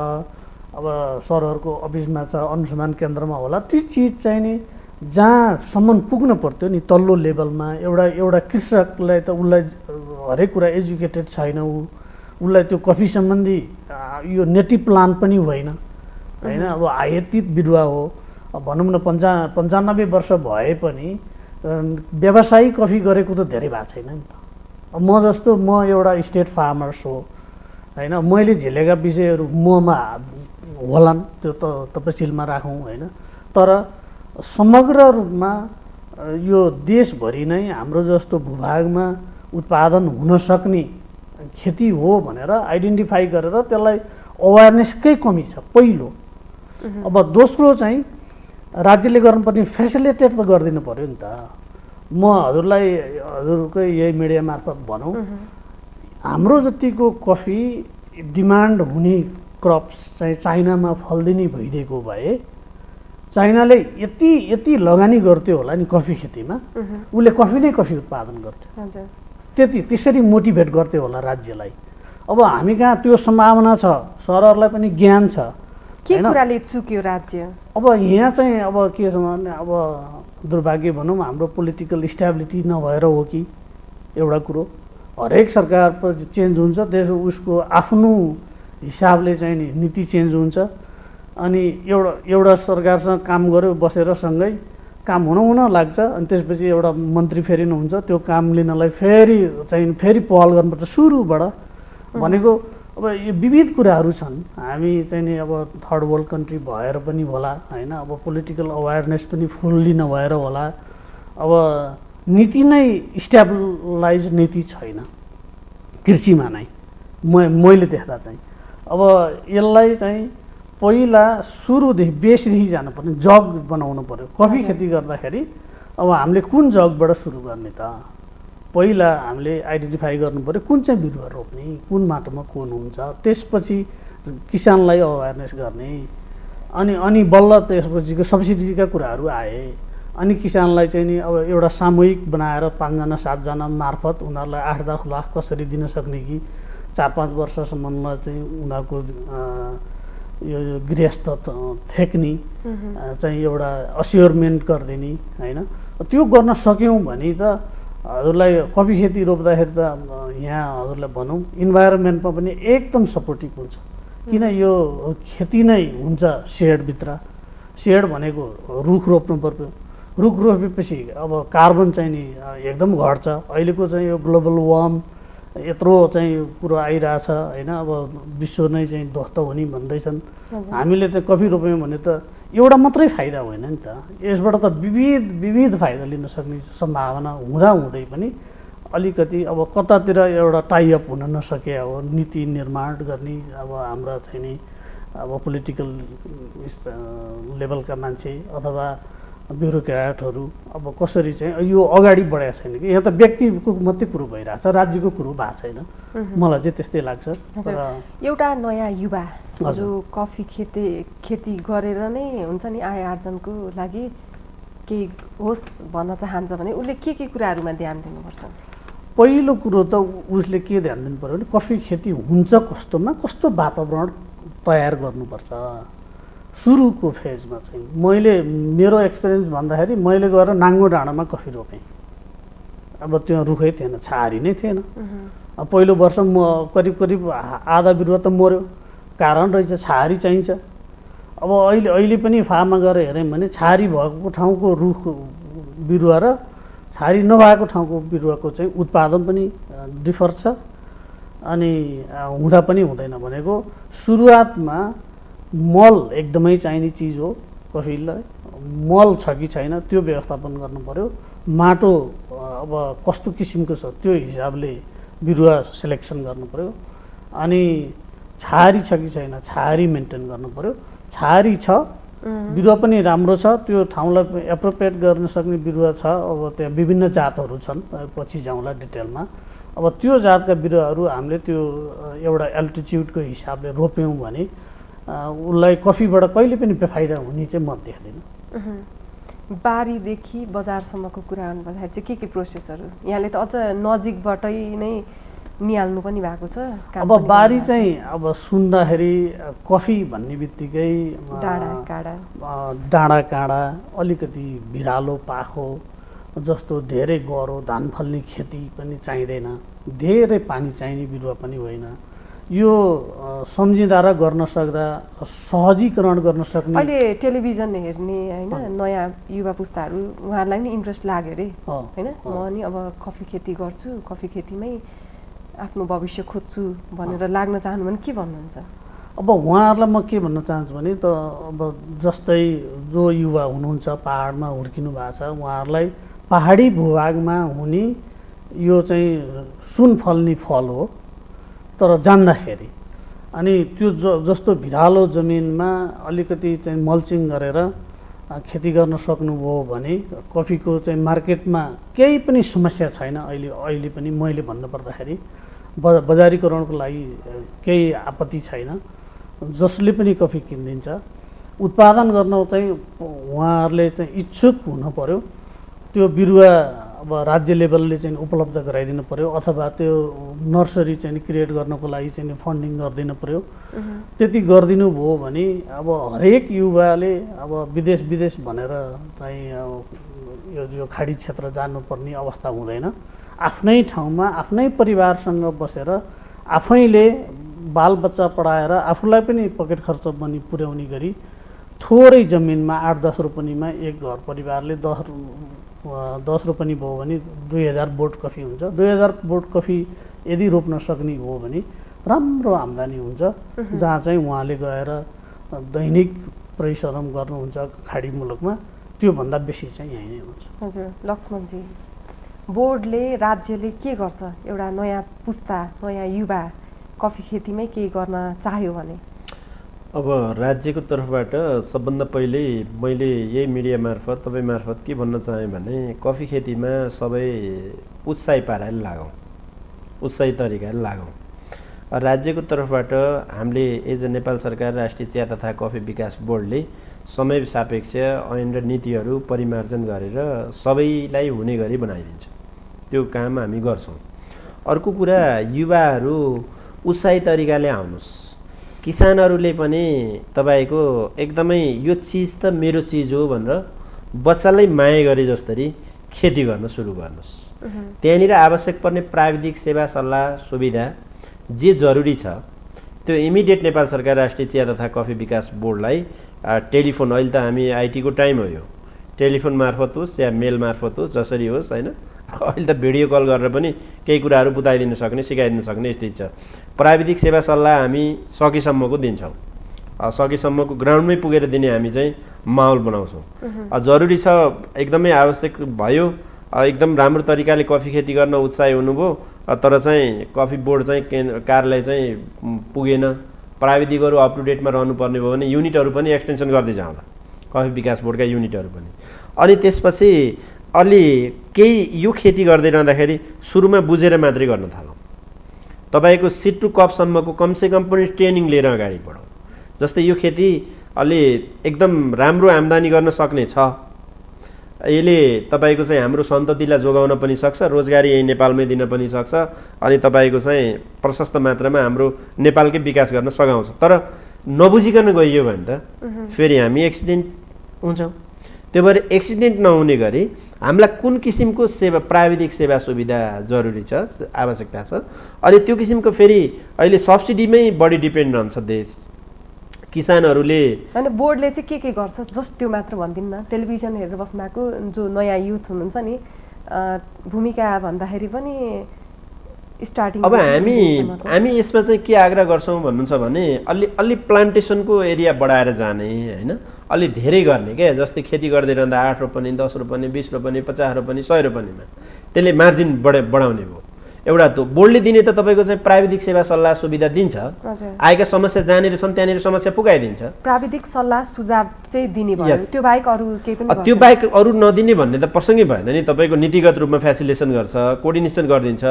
अब सरहरूको अफिसमा छ, अनुसन्धान केन्द्रमा होला, ती चिज चाहिँ नि जहाँसम्म पुग्न पर्थ्यो नि तल्लो लेभलमा एउटा कृषकलाई त उसलाई हरेक कुरा एजुकेटेड छैन, उसलाई त्यो कफी सम्बन्धी यो नेटिभ प्लान पनि होइन होइन, अब आयातित बिरुवा हो, भनौँ न 95 वर्ष भए पनि व्यावसायिक कफी गरेको त धेरै भएको छैन नि त। म जस्तो म एउटा स्टेट फार्मर्स हो होइन, मैले झेलेका विषयहरू ममा होलान्, त्यो त तपसिलमा राखौँ होइन, तर समग्र रूपमा यो देशभरि नै हाम्रो जस्तो भूभागमा उत्पादन हुन सक्ने खेती हो भनेर आइडेन्टिफाई गरेर त्यसलाई अवेरनेसकै कमी छ। पहिलो अब दोस्रो चाहिँ राज्यले गर्नुपर्ने फेसिलिटेट त गरिदिनु पर्यो नि त। म हजुरलाई हजुरकै यही मिडिया मार्फत भनौँ, हाम्रो जतिको कफी डिमान्ड हुने क्रप्स चाहिँ चाइनामा फल्दिने भइदिएको भए चाइनाले यति लगानी गर्थ्यो होला नि कफी खेतीमा, उसले कफी उत्पादन गर्थ्यो। त्यसरी मोटिभेट गर्थ्यो होला राज्यलाई। अब हामी कहाँ त्यो सम्भावना छ, सरहरूलाई पनि ज्ञान छ। के कुराले चुक्यो राज्य? अब यहाँ चाहिँ अब के छ भने अब दुर्भाग्य भनौँ हाम्रो पोलिटिकल स्टेबिलिटी नभएर हो कि एउटा कुरो, हरेक सरकार चेन्ज हुन्छ उसको आफ्नो हिसाबले चाहिँ नि नीति चेन्ज हुन्छ। अनि एउटा सरकारसँग काम गर्यो बसेर सँगै काम हुन लाग्छ, अनि त्यसपछि एउटा मन्त्री फेरि हुन्छ, त्यो काम लिनलाई फेरि पहल गर्नुपर्छ सुरुबाट भनेको। अब यो विविध कुराहरू छन्। हामी चाहिँ नि अब थर्ड वर्ल्ड कन्ट्री भएर पनि होला होइन, अब पोलिटिकल अवेरनेस पनि फुल्ली नभएर होला। अब नीति नै स्टेबलाइज नीति छैन कृषिमा नै मैले देख्दा चाहिँ। अब यसलाई चाहिँ पहिला सुरुदेखि बेसदेखि जानुपर्ने, जग बनाउनु पर्यो। कफी खेती गर्दाखेरि अब हामीले कुन जगबाट सुरु गर्ने त? पहिला हामीले आइडेन्टिफाई गर्नु पर्यो कुन चाहिँ बिरुवा रोप्ने, कुन माटोमा कुन हुन्छ, त्यसपछि किसानलाई अवेरनेस गर्ने, अनि बल्ल त्यसपछिको सब्सिडीका कुराहरू आए। अनि किसानलाई चाहिँ नि अब एउटा सामूहिक बनाएर 5 जना 7 जना मार्फत उनीहरूलाई 8-10 लाख कसरी दिन सक्ने कि 4-5 वर्षसम्मलाई चाहिँ उनीहरूको यो गृहस्थ थेक्ने चाहिँ एउटा अस्योरमेन्ट गरिदिने होइन। त्यो गर्न सक्यौँ भने त हजुरलाई कफी खेती रोप्दाखेरि त यहाँ हजुरलाई भनौँ इन्भाइरोमेन्टमा पनि एकदम सपोर्टिभ हुन्छ। किन यो खेती नै हुन्छ सेडभित्र। सेड भनेको रुख रोप्नु पर्यो, रुख रोपेपछि अब कार्बन चाहिँ नि एकदम घट्छ। अहिलेको चाहिँ यो ग्लोबल वार्म यत्रो चाहिँ कुरो आइरहेछ होइन, अब विश्व नै चाहिँ ध्वस्त हुने भन्दैछन्। हामीले त कफी रोप्यौँ भने त एउटा मात्रै फाइदा होइन नि त, यसबाट त विविध फाइदा लिन सक्ने सम्भावना हुँदै पनि अलिकति अब कतातिर एउटा टाइअप हुन नसके अब नीति निर्माण गर्ने अब हाम्रा चाहिँ नि अब पोलिटिकल लेभलका मान्छे अथवा ब्युरोक्रेटहरू अब कसरी चाहिँ यो अगाडि बढाएको छैन कि। यहाँ त व्यक्तिको मात्रै कुरो भइरहेछ, राज्यको कुरो भएको छैन। मलाई चाहिँ त्यस्तै लाग्छ। एउटा नयाँ युवा जो कफी खेती गरेर नै हुन्छ नि आय आर्जनको लागि केही होस् भन्न चाहन्छ भने उसले के कुराहरूमा ध्यान दिनुपर्छ? पहिलो कुरो त उसले के ध्यान दिनु पर्यो भने कफी खेती हुन्छ कस्तोमा, कस्तो वातावरण तयार गर्नुपर्छ। सुरुको फेजमा चाहिँ मेरो एक्सपिरियन्स भन्दाखेरि मैले गएर नाङ्गो डाँडामा कफी रोपेँ। अब त्यो रुखै थिएन, छहारी नै थिएन। पहिलो वर्ष म करिब आधा बिरुवा त मऱ्यो, कारण रहेछ छहारी चाहिन्छ। अब अहिले पनि फार्ममा गएर हेऱ्यौँ भने छहारी भएको ठाउँको रुख बिरुवा र छहारी नभएको ठाउँको बिरुवाको चाहिँ उत्पादन पनि डिफर छ, अनि हुँदा पनि हुँदैन। भनेको सुरुवातमा मल एकदमै चाहिने चिज हो। कफीलाई मल छ कि छैन त्यो व्यवस्थापन गर्नु पर्यो। माटो अब कस्तो किसिमको छ त्यो हिसाबले बिरुवा सिलेक्सन गर्नु पर्यो। अनि छहारी छ कि छैन छहारी मेन्टेन गर्नु पर्यो। छहारी छ, बिरुवा पनि राम्रो छ, त्यो ठाउँलाई एप्रोप्रिएट गर्न सक्ने बिरुवा छ। अब त्यहाँ विभिन्न जातहरू छन्, पछि जाउँला डिटेलमा। अब त्यो जातका बिरुवाहरू हामीले त्यो एउटा एल्टिट्युडको हिसाबले रोप्यौँ भने उसलाई कफीबाट कहिले पनि बेफाइदा हुने चाहिँ म देख्दिनँ। बारीदेखि बजारसम्मको कुरा गर्नुपर्दाखेरि चाहिँ के प्रोसेसहरू यहाँले त अझ नजिकबाटै नै निहाल्नु पनि भएको छ? अब बारी चाहिँ अब सुन्दाखेरि कफी भन्ने बित्तिकै डाँडा काँडा अलिकति भिरालो पाखो जस्तो धेरै गह्रो धान फल्ने खेती पनि चाहिँदैन, धेरै पानी चाहिने बिरुवा पनि होइन। यो सम्झिँदा र गर्न सक्दा सहजीकरण गर्न सक्ने। अहिले टेलिभिजन हेर्ने होइन नयाँ युवा पुस्ताहरू उहाँहरूलाई पनि इन्ट्रेस्ट लाग्यो अरे होइन, म नि अब कफी खेती गर्छु, कफी खेतीमै आफ्नो भविष्य खोज्छु भनेर लाग्न चाहनु भने के भन्नुहुन्छ? अब उहाँहरूलाई म के भन्न चाहन्छु भने त अब जस्तै जो युवा हुनुहुन्छ पहाडमा हुर्किनु भएको छ उहाँहरूलाई पहाडी भूभागमा हुने यो चाहिँ सुन फल्ने फल हो। तर जान्दाखेरि अनि त्यो जस्तो भिरालो जमिनमा अलिकति चाहिँ मल्चिङ गरेर खेती गर्न सक्नुभयो भने कफीको चाहिँ मार्केटमा केही पनि समस्या छैन। अहिले पनि मैले भन्नुपर्दाखेरि बजारीकरणको लागि केही आपत्ति छैन। जसले पनि कफी किनिदिन्छ। उत्पादन गर्न चाहिँ उहाँहरूले चाहिँ इच्छुक हुन पर्यो। त्यो बिरुवा अब राज्य लेभलले चाहिँ उपलब्ध गराइदिनु पर्यो अथवा त्यो नर्सरी चाहिँ क्रिएट गर्नको लागि चाहिँ फन्डिङ गरिदिनु पर्यो। त्यति गरिदिनु भयो भने अब हरेक युवाले अब विदेश भनेर चाहिँ यो खाडी क्षेत्र जानुपर्ने अवस्था हुँदैन। आफ्नै ठाउँमा आफ्नै परिवारसँग बसेर आफैले बालबच्चा पढाएर आफूलाई पनि पकेट खर्च पनि पुर्याउने गरी थोरै जमिनमा 8-10 रोपनीमा एक घर परिवारले 10 रोपनी भयो भने 2000 बोट कफी हुन्छ। 2000 बोट कफी यदि रोप्न सक्ने हो भने राम्रो आम्दानी हुन्छ। जहाँ चाहिँ उहाँले गएर दैनिक परिश्रम गर्नुहुन्छ खाडी मुलुकमा त्योभन्दा बेसी चाहिँ यहीँ नै हुन्छ। हजुर लक्ष्मणजी, बोर्डले राज्यले के गर्छ एउटा नयाँ पुस्ता नयाँ युवा कफी खेतीमै के गर्न चाह्यो भने? अब राज्यको तर्फबाट सबभन्दा पहिले मैले यही मिडिया मार्फत तपाईँ मार्फत के भन्न चाहेँ भने कफी खेतीमा सबै उत्साही पाराले लागौँ, उत्साही तरिकाले लागौँ। राज्यको तर्फबाट हामीले एज अ नेपाल सरकार राष्ट्रिय चिया तथा कफी विकास बोर्डले समय सापेक्ष ऐन र नीतिहरू परिमार्जन गरेर सबैलाई हुने गरी बनाइदिन्छ। त्यो काम हामी गर्छौँ। अर्को कुरा, युवाहरू उत्साही तरिकाले आउनुहोस्। किसानहरूले पनि तपाईँको एकदमै यो चिज त मेरो चिज हो भनेर बच्चालाई माया गरे जसरी खेती गर्न सुरु गर्नुहोस्। त्यहाँनिर आवश्यक पर्ने प्राविधिक सेवा सल्लाह सुविधा जे जरुरी छ त्यो इमिडिएट नेपाल सरकार राष्ट्रिय चिया तथा कफी विकास बोर्डलाई टेलिफोन, अहिले त हामी आइटीको टाइम हो, यो टेलिफोन मार्फत होस् या मेल मार्फत होस् जसरी होस् होइन, अहिले त भिडियो कल गरेर पनि केही कुराहरू बुझाइदिन सक्ने सिकाइदिन सक्ने स्थिति छ। प्राविधिक सेवा सल्लाह हामी सकेसम्मको दिन्छौँ। सकेसम्मको ग्राउन्डमै पुगेर दिने हामी चाहिँ माहौल बनाउँछौँ। जरुरी छ, एकदमै आवश्यक भयो, एकदम राम्रो तरिकाले कफी खेती गर्न उत्साही हुनुभयो तर चाहिँ कफी बोर्ड चाहिँ कार्यालय चाहिँ पुगेन, प्राविधिकहरू अप टु डेटमा रहनुपर्ने भयो भने युनिटहरू पनि एक्सटेन्सन गर्दै जाउँला, कफी विकास बोर्डका युनिटहरू पनि। अनि त्यसपछि अलि केही यो खेती गर्दै रहँदाखेरि सुरुमा बुझेर मात्रै गर्न थालौँ। तपाईँको सिड टु कपसम्मको कमसेकम पनि ट्रेनिङ लिएर अगाडि बढौँ। जस्तै यो खेती अलि एकदम राम्रो आम्दानी गर्न सक्ने छ, यसले तपाईँको चाहिँ हाम्रो सन्ततिलाई जोगाउन पनि सक्छ, रोजगारी यही नेपालमै दिन पनि सक्छ, अनि तपाईँको चाहिँ प्रशस्त मात्रामा हाम्रो नेपालकै विकास गर्न सघाउँछ। तर नबुझिकन गइयो भने त फेरि हामी एक्सिडेन्ट हुन्छौँ। त्यो भएर एक्सिडेन्ट नहुने गरी हामीलाई कुन किसिमको सेवा प्राविधिक सेवा सुविधा जरुरी छ, आवश्यकता छ, अनि त्यो किसिमको फेरि अहिले सब्सिडीमै बढी डिपेन्ड रहन्छ देश। किसानहरूले होइन बोर्डले चाहिँ के गर्छ जस्ट त्यो मात्र भनिदिनु न। टेलिभिजन हेरेर बस्नु भएको जो नयाँ युथ हुनुहुन्छ नि, भूमिका भन्दाखेरि पनि स्टार्टिङ अब हामी यसमा चाहिँ के आग्रह गर्छौँ भन्नुहुन्छ भने अलि प्लान्टेसनको एरिया बढाएर जाने होइन, अलि धेरै गर्ने क्या। जस्तै खेती गर्दै रहँदा 8 रोपनी 10 रोपनी 20 रोपनी 50 रोपनी 100 रोपनीमा त्यसले मार्जिन बढाउने भयो। एउटा त बोर्डले दिने त तपाईँको चाहिँ प्राविधिक सेवा सल्लाह सुविधा दिन्छ, आएका समस्या जहाँनिर छन् त्यहाँनिर समस्या पुगाइदिन्छ। प्राविधिक सल्लाह सुझाव चाहिँ दिने भयो, त्यो बाहेक अरू केही पनि त्यो बाहेक अरू नदिने भन्ने त प्रसङ्गै भएन नि। तपाईँको नीतिगत रूपमा फेसिलिटेसन गर्छ, कोअर्डिनेसन गरिदिन्छ।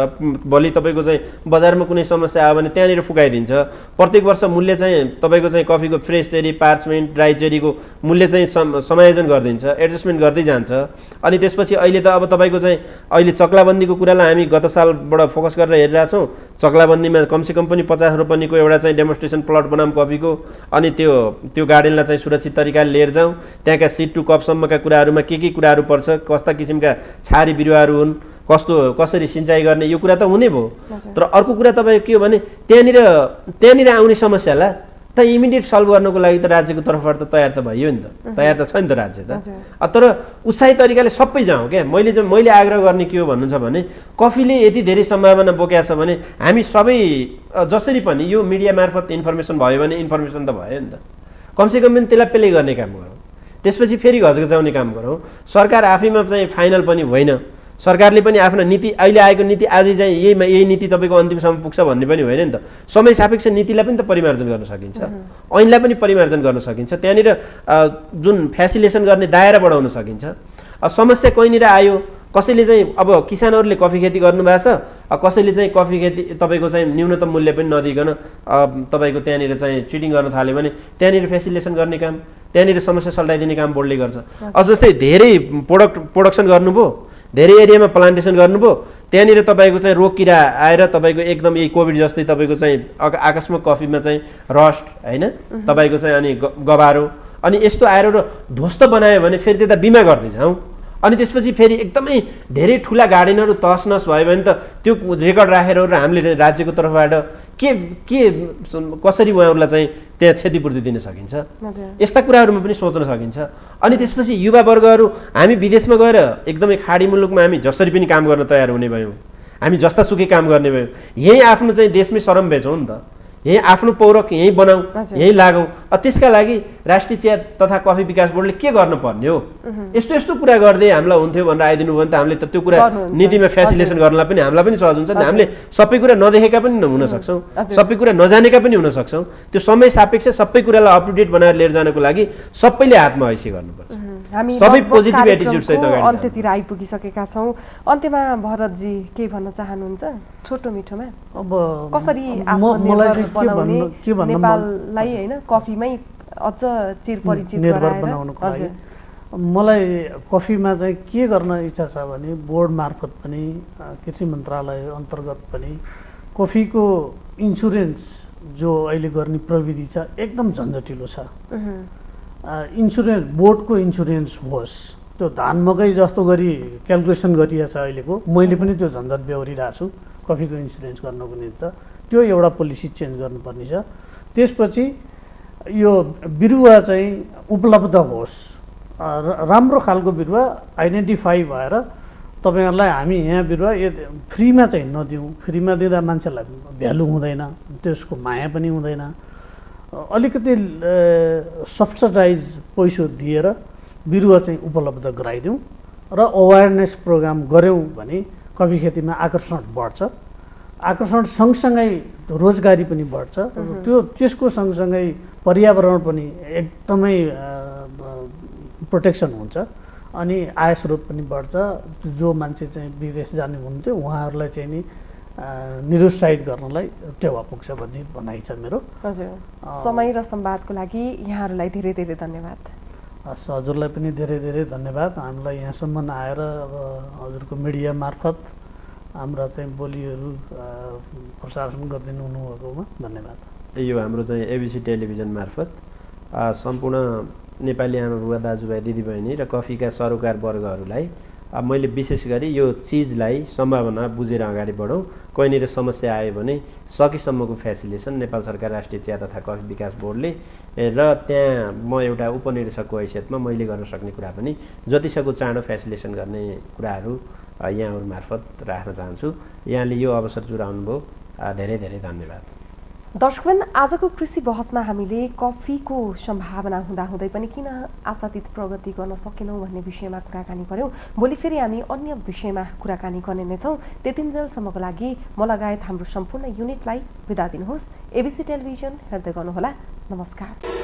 भोलि तपाईँको चाहिँ बजारमा कुनै समस्या आयो भने त्यहाँनिर फुकाइदिन्छ। प्रत्येक वर्ष मूल्य चाहिँ तपाईँको चाहिँ कफीको फ्रेस चेरी, पार्चमेन्ट, ड्राई चेरीको मूल्य चाहिँ समायोजन गरिदिन्छ, एडजस्टमेन्ट गर्दै जान्छ। अनि त्यसपछि अहिले त अब तपाईँको चाहिँ अहिले चक्लाबन्दीको कुरालाई हामी गत सालबाट फोकस गरेर हेरिरहेछौँ। चक्लाबन्दीमा कमसेकम पनि 50 रोपनीको एउटा चाहिँ डेमोन्स्ट्रेसन प्लट बनाऊँ कफीको, अनि त्यो गार्डनलाई चाहिँ सुरक्षित तरिकाले लिएर जाउँ। त्यहाँका सिड टु कपसम्मका कुराहरूमा के कुराहरू पर्छ, कस्ता किसिमका छारी बिरुवाहरू हुन्, कसरी सिँचाइ गर्ने, यो कुरा त हुने भयो। तर अर्को कुरा तपाईँको के हो भने त्यहाँनिर आउने समस्यालाई त इमिडिएट सल्भ गर्नको लागि त राज्यको तर्फबाट त तयार त भइयो नि त, तयार त छ नि त राज्य त। तर उत्साही तरिकाले सबै जाउँ क्या। मैले आग्रह गर्ने के हो भन्नुहुन्छ भने कफीले यति धेरै सम्भावना बोकेको छ भने हामी सबै जसरी पनि यो मिडिया मार्फत इन्फर्मेसन भयो भने इन्फर्मेसन त भयो नि त, कमसेकम पनि त्यसलाई प्ले गर्ने काम गरौँ। त्यसपछि फेरि घचघचाउने काम गरौँ। सरकार आफैमा चाहिँ फाइनल पनि होइन, सरकारले पनि आफ्नो नीति अहिले आएको नीति आजै चाहिँ यही नीति तपाईँको अन्तिमसम्म पुग्छ भन्ने पनि होइन नि त। समय सापेक्ष नीतिलाई पनि त परिमार्जन गर्न सकिन्छ, ऐनलाई पनि परिमार्जन गर्न सकिन्छ, त्यहाँनिर जुन फ्यासिलिटेसन गर्ने दायरा बढाउन सकिन्छ। समस्या कहीँनिर आयो, कसैले चाहिँ अब किसानहरूले कफी खेती गर्नुभएको छ, कसैले चाहिँ कफी खेती तपाईँको चाहिँ न्यूनतम मूल्य पनि नदिइकन तपाईँको त्यहाँनिर चाहिँ चिटिङ गर्न थाल्यो भने त्यहाँनिर फेसिलिटेसन गर्ने काम, त्यहाँनिर समस्या सल्टाइदिने काम बोर्डले गर्छ। अझ जस्तै धेरै प्रोडक्सन गर्नुभयो, धेरै एरियामा प्लान्टेसन गर्नुभयो, त्यहाँनिर तपाईँको चाहिँ रोग किरा आएर तपाईँको एकदम यही कोभिड जस्तै तपाईँको चाहिँ आकस्मिक कफीमा चाहिँ रस्ट होइन तपाईँको चाहिँ अनि गबारो अनि यस्तो आएर र ध्वस्त बनायो भने फेरि त्यता बिमा गर्दै जाउँ। अनि त्यसपछि फेरि एकदमै धेरै ठुला गार्डनहरू तहस नहस भयो भने त त्यो रेकर्ड राखेर र हामीले राज्यको तर्फबाट के कसरी उहाँहरूलाई चाहिँ त्यहाँ क्षतिपूर्ति दिन सकिन्छ, यस्ता कुराहरूमा पनि सोच्न सकिन्छ। अनि त्यसपछि युवावर्गहरू हामी विदेशमा गएर एकदमै खाडी मुलुकमा हामी जसरी पनि काम गर्न तयार हुने भयौँ, हामी जस्ता सुकै काम गर्ने भयौँ, यहीँ आफ्नो चाहिँ देशमै शरम बेचौँ नि त, यहीँ आफ्नो पौरख यहीँ बनाऊ, यहीँ लागौँ। त्यसका लागि राष्ट्रिय चिया तथा कफी विकास बोर्डले के गर्नुपर्ने हो, यस्तो यस्तो कुरा गर्दै हामीलाई हुन्थ्यो भनेर आइदिनु भयो भने त हामीले त त्यो कुरा नीतिमा फेसिलिटेसन गर्नलाई पनि हामीलाई पनि सहज हुन्छ। हामीले सबै कुरा नदेखेका पनि हुन सक्छौँ, सबै कुरा नजानेका पनि हुन सक्छौँ। त्यो समय सापेक्ष सबै कुरालाई अप टु डेट बनाएर लिएर जानको लागि सबैले हातमा हैसी गर्नुपर्छ। हामी सबै पोजिटिभ एटिट्युड सहित अगाडि अन्त्यतिर आइपुगिसकेका छौँ। अन्त्यमा भरतजी के भन्न चाहनुहुन्छ छोटो मिठोमा? अब कसरी मलाई चाहिँ के भन्नु नेपाललाई होइन कफीमै अझ चिरपरिचित निर्भर बनाउनुको लागि मलाई कफीमा चाहिँ के गर्न इच्छा छ भने बोर्ड मार्फत पनि कृषि मन्त्रालय अन्तर्गत पनि कफीको इन्सुरेन्स जो अहिले गर्ने प्रविधि छ एकदम झन्झटिलो छ। इन्सुरेन्स बोर्डको इन्सुरेन्स होस्, त्यो धान मकै जस्तो गरी क्यालकुलेसन गरिएको छ अहिलेको, मैले पनि त्यो झन्झट बेहोरिरहेको छु कफीको इन्सुरेन्स गर्नको निमित्त। त्यो एउटा पोलिसी चेन्ज गर्नुपर्ने छ। त्यसपछि यो बिरुवा चाहिँ उपलब्ध होस्, राम्रो खालको बिरुवा आइडेन्टिफाई भएर तपाईँहरूलाई हामी यहाँ बिरुवा फ्रीमा चाहिँ नदिउँ, फ्रीमा दिँदा मान्छेलाई भ्यालु हुँदैन, त्यसको माया पनि हुँदैन। अलिकति सब्सिडाइज पैसो दिएर बिरुवा चाहिँ उपलब्ध गराइदिउँ र अवेरनेस प्रोग्राम गऱ्यौँ भने कफी खेतीमा आकर्षण बढ्छ। आकर्षण सँगसँगै रोजगारी पनि बढ्छ, त्यसको सँगसँगै पर्यावरण पनि एकदमै प्रोटेक्सन हुन्छ अनि आय स्रोत पनि बढ्छ। जो मान्छे चाहिँ विदेश जाने हुन्थ्यो उहाँहरूलाई चाहिँ नि निरुत्साहित गर्नलाई टेवा पुग्छ भन्ने भनाइ छ मेरो। हजुर, समय र संवादको लागि यहाँहरूलाई धेरै धेरै धन्यवाद। हजुरलाई पनि धेरै धेरै धन्यवाद। हामीलाई यहाँसम्म आएर अब हजुरको मिडिया मार्फत हाम्रा चाहिँ बोलीहरू प्रसारण गरिदिनु हुनुभएकोमा धन्यवाद। यो हाम्रो चाहिँ एबिसी टेलिभिजन मार्फत सम्पूर्ण नेपाली आमा बुबा दाजुभाइ दिदीबहिनी र कफीका सरोकार वर्गहरूलाई मैले विशेष गरी यो चिजलाई सम्भावना बुझेर अगाडि बढौँ। कहीँनिर समस्या आयो भने सकेसम्मको फेसिलिटेसन नेपाल सरकार राष्ट्रिय चिया तथा कफी विकास बोर्डले र त्यहाँ म एउटा उपनिर्देशकको हैसियतमा मैले गर्न सक्ने कुरा पनि जतिसक्दो चाँडो फेसिलिटेसन गर्ने कुराहरू यहाँहरू मार्फत राख्न चाहन्छु। यहाँले यो अवसर जुराउनु भयो, धेरै धेरै धन्यवाद। दर्शकवृन्द, आजको कृषि बहसमा हामीले कफीको सम्भावना हुँदाहुँदै पनि किन आशातीत प्रगति गर्न सकेनौँ भन्ने विषयमा कुराकानी गऱ्यौँ। भोलि फेरि हामी अन्य विषयमा कुराकानी गर्ने नै छौँ। त्यतिन्जेलसम्मको लागि म लगायत हाम्रो सम्पूर्ण युनिटलाई बिदा दिनुहोस्। एबिसी टेलिभिजन हेर्दै गर्नुहोला। नमस्कार।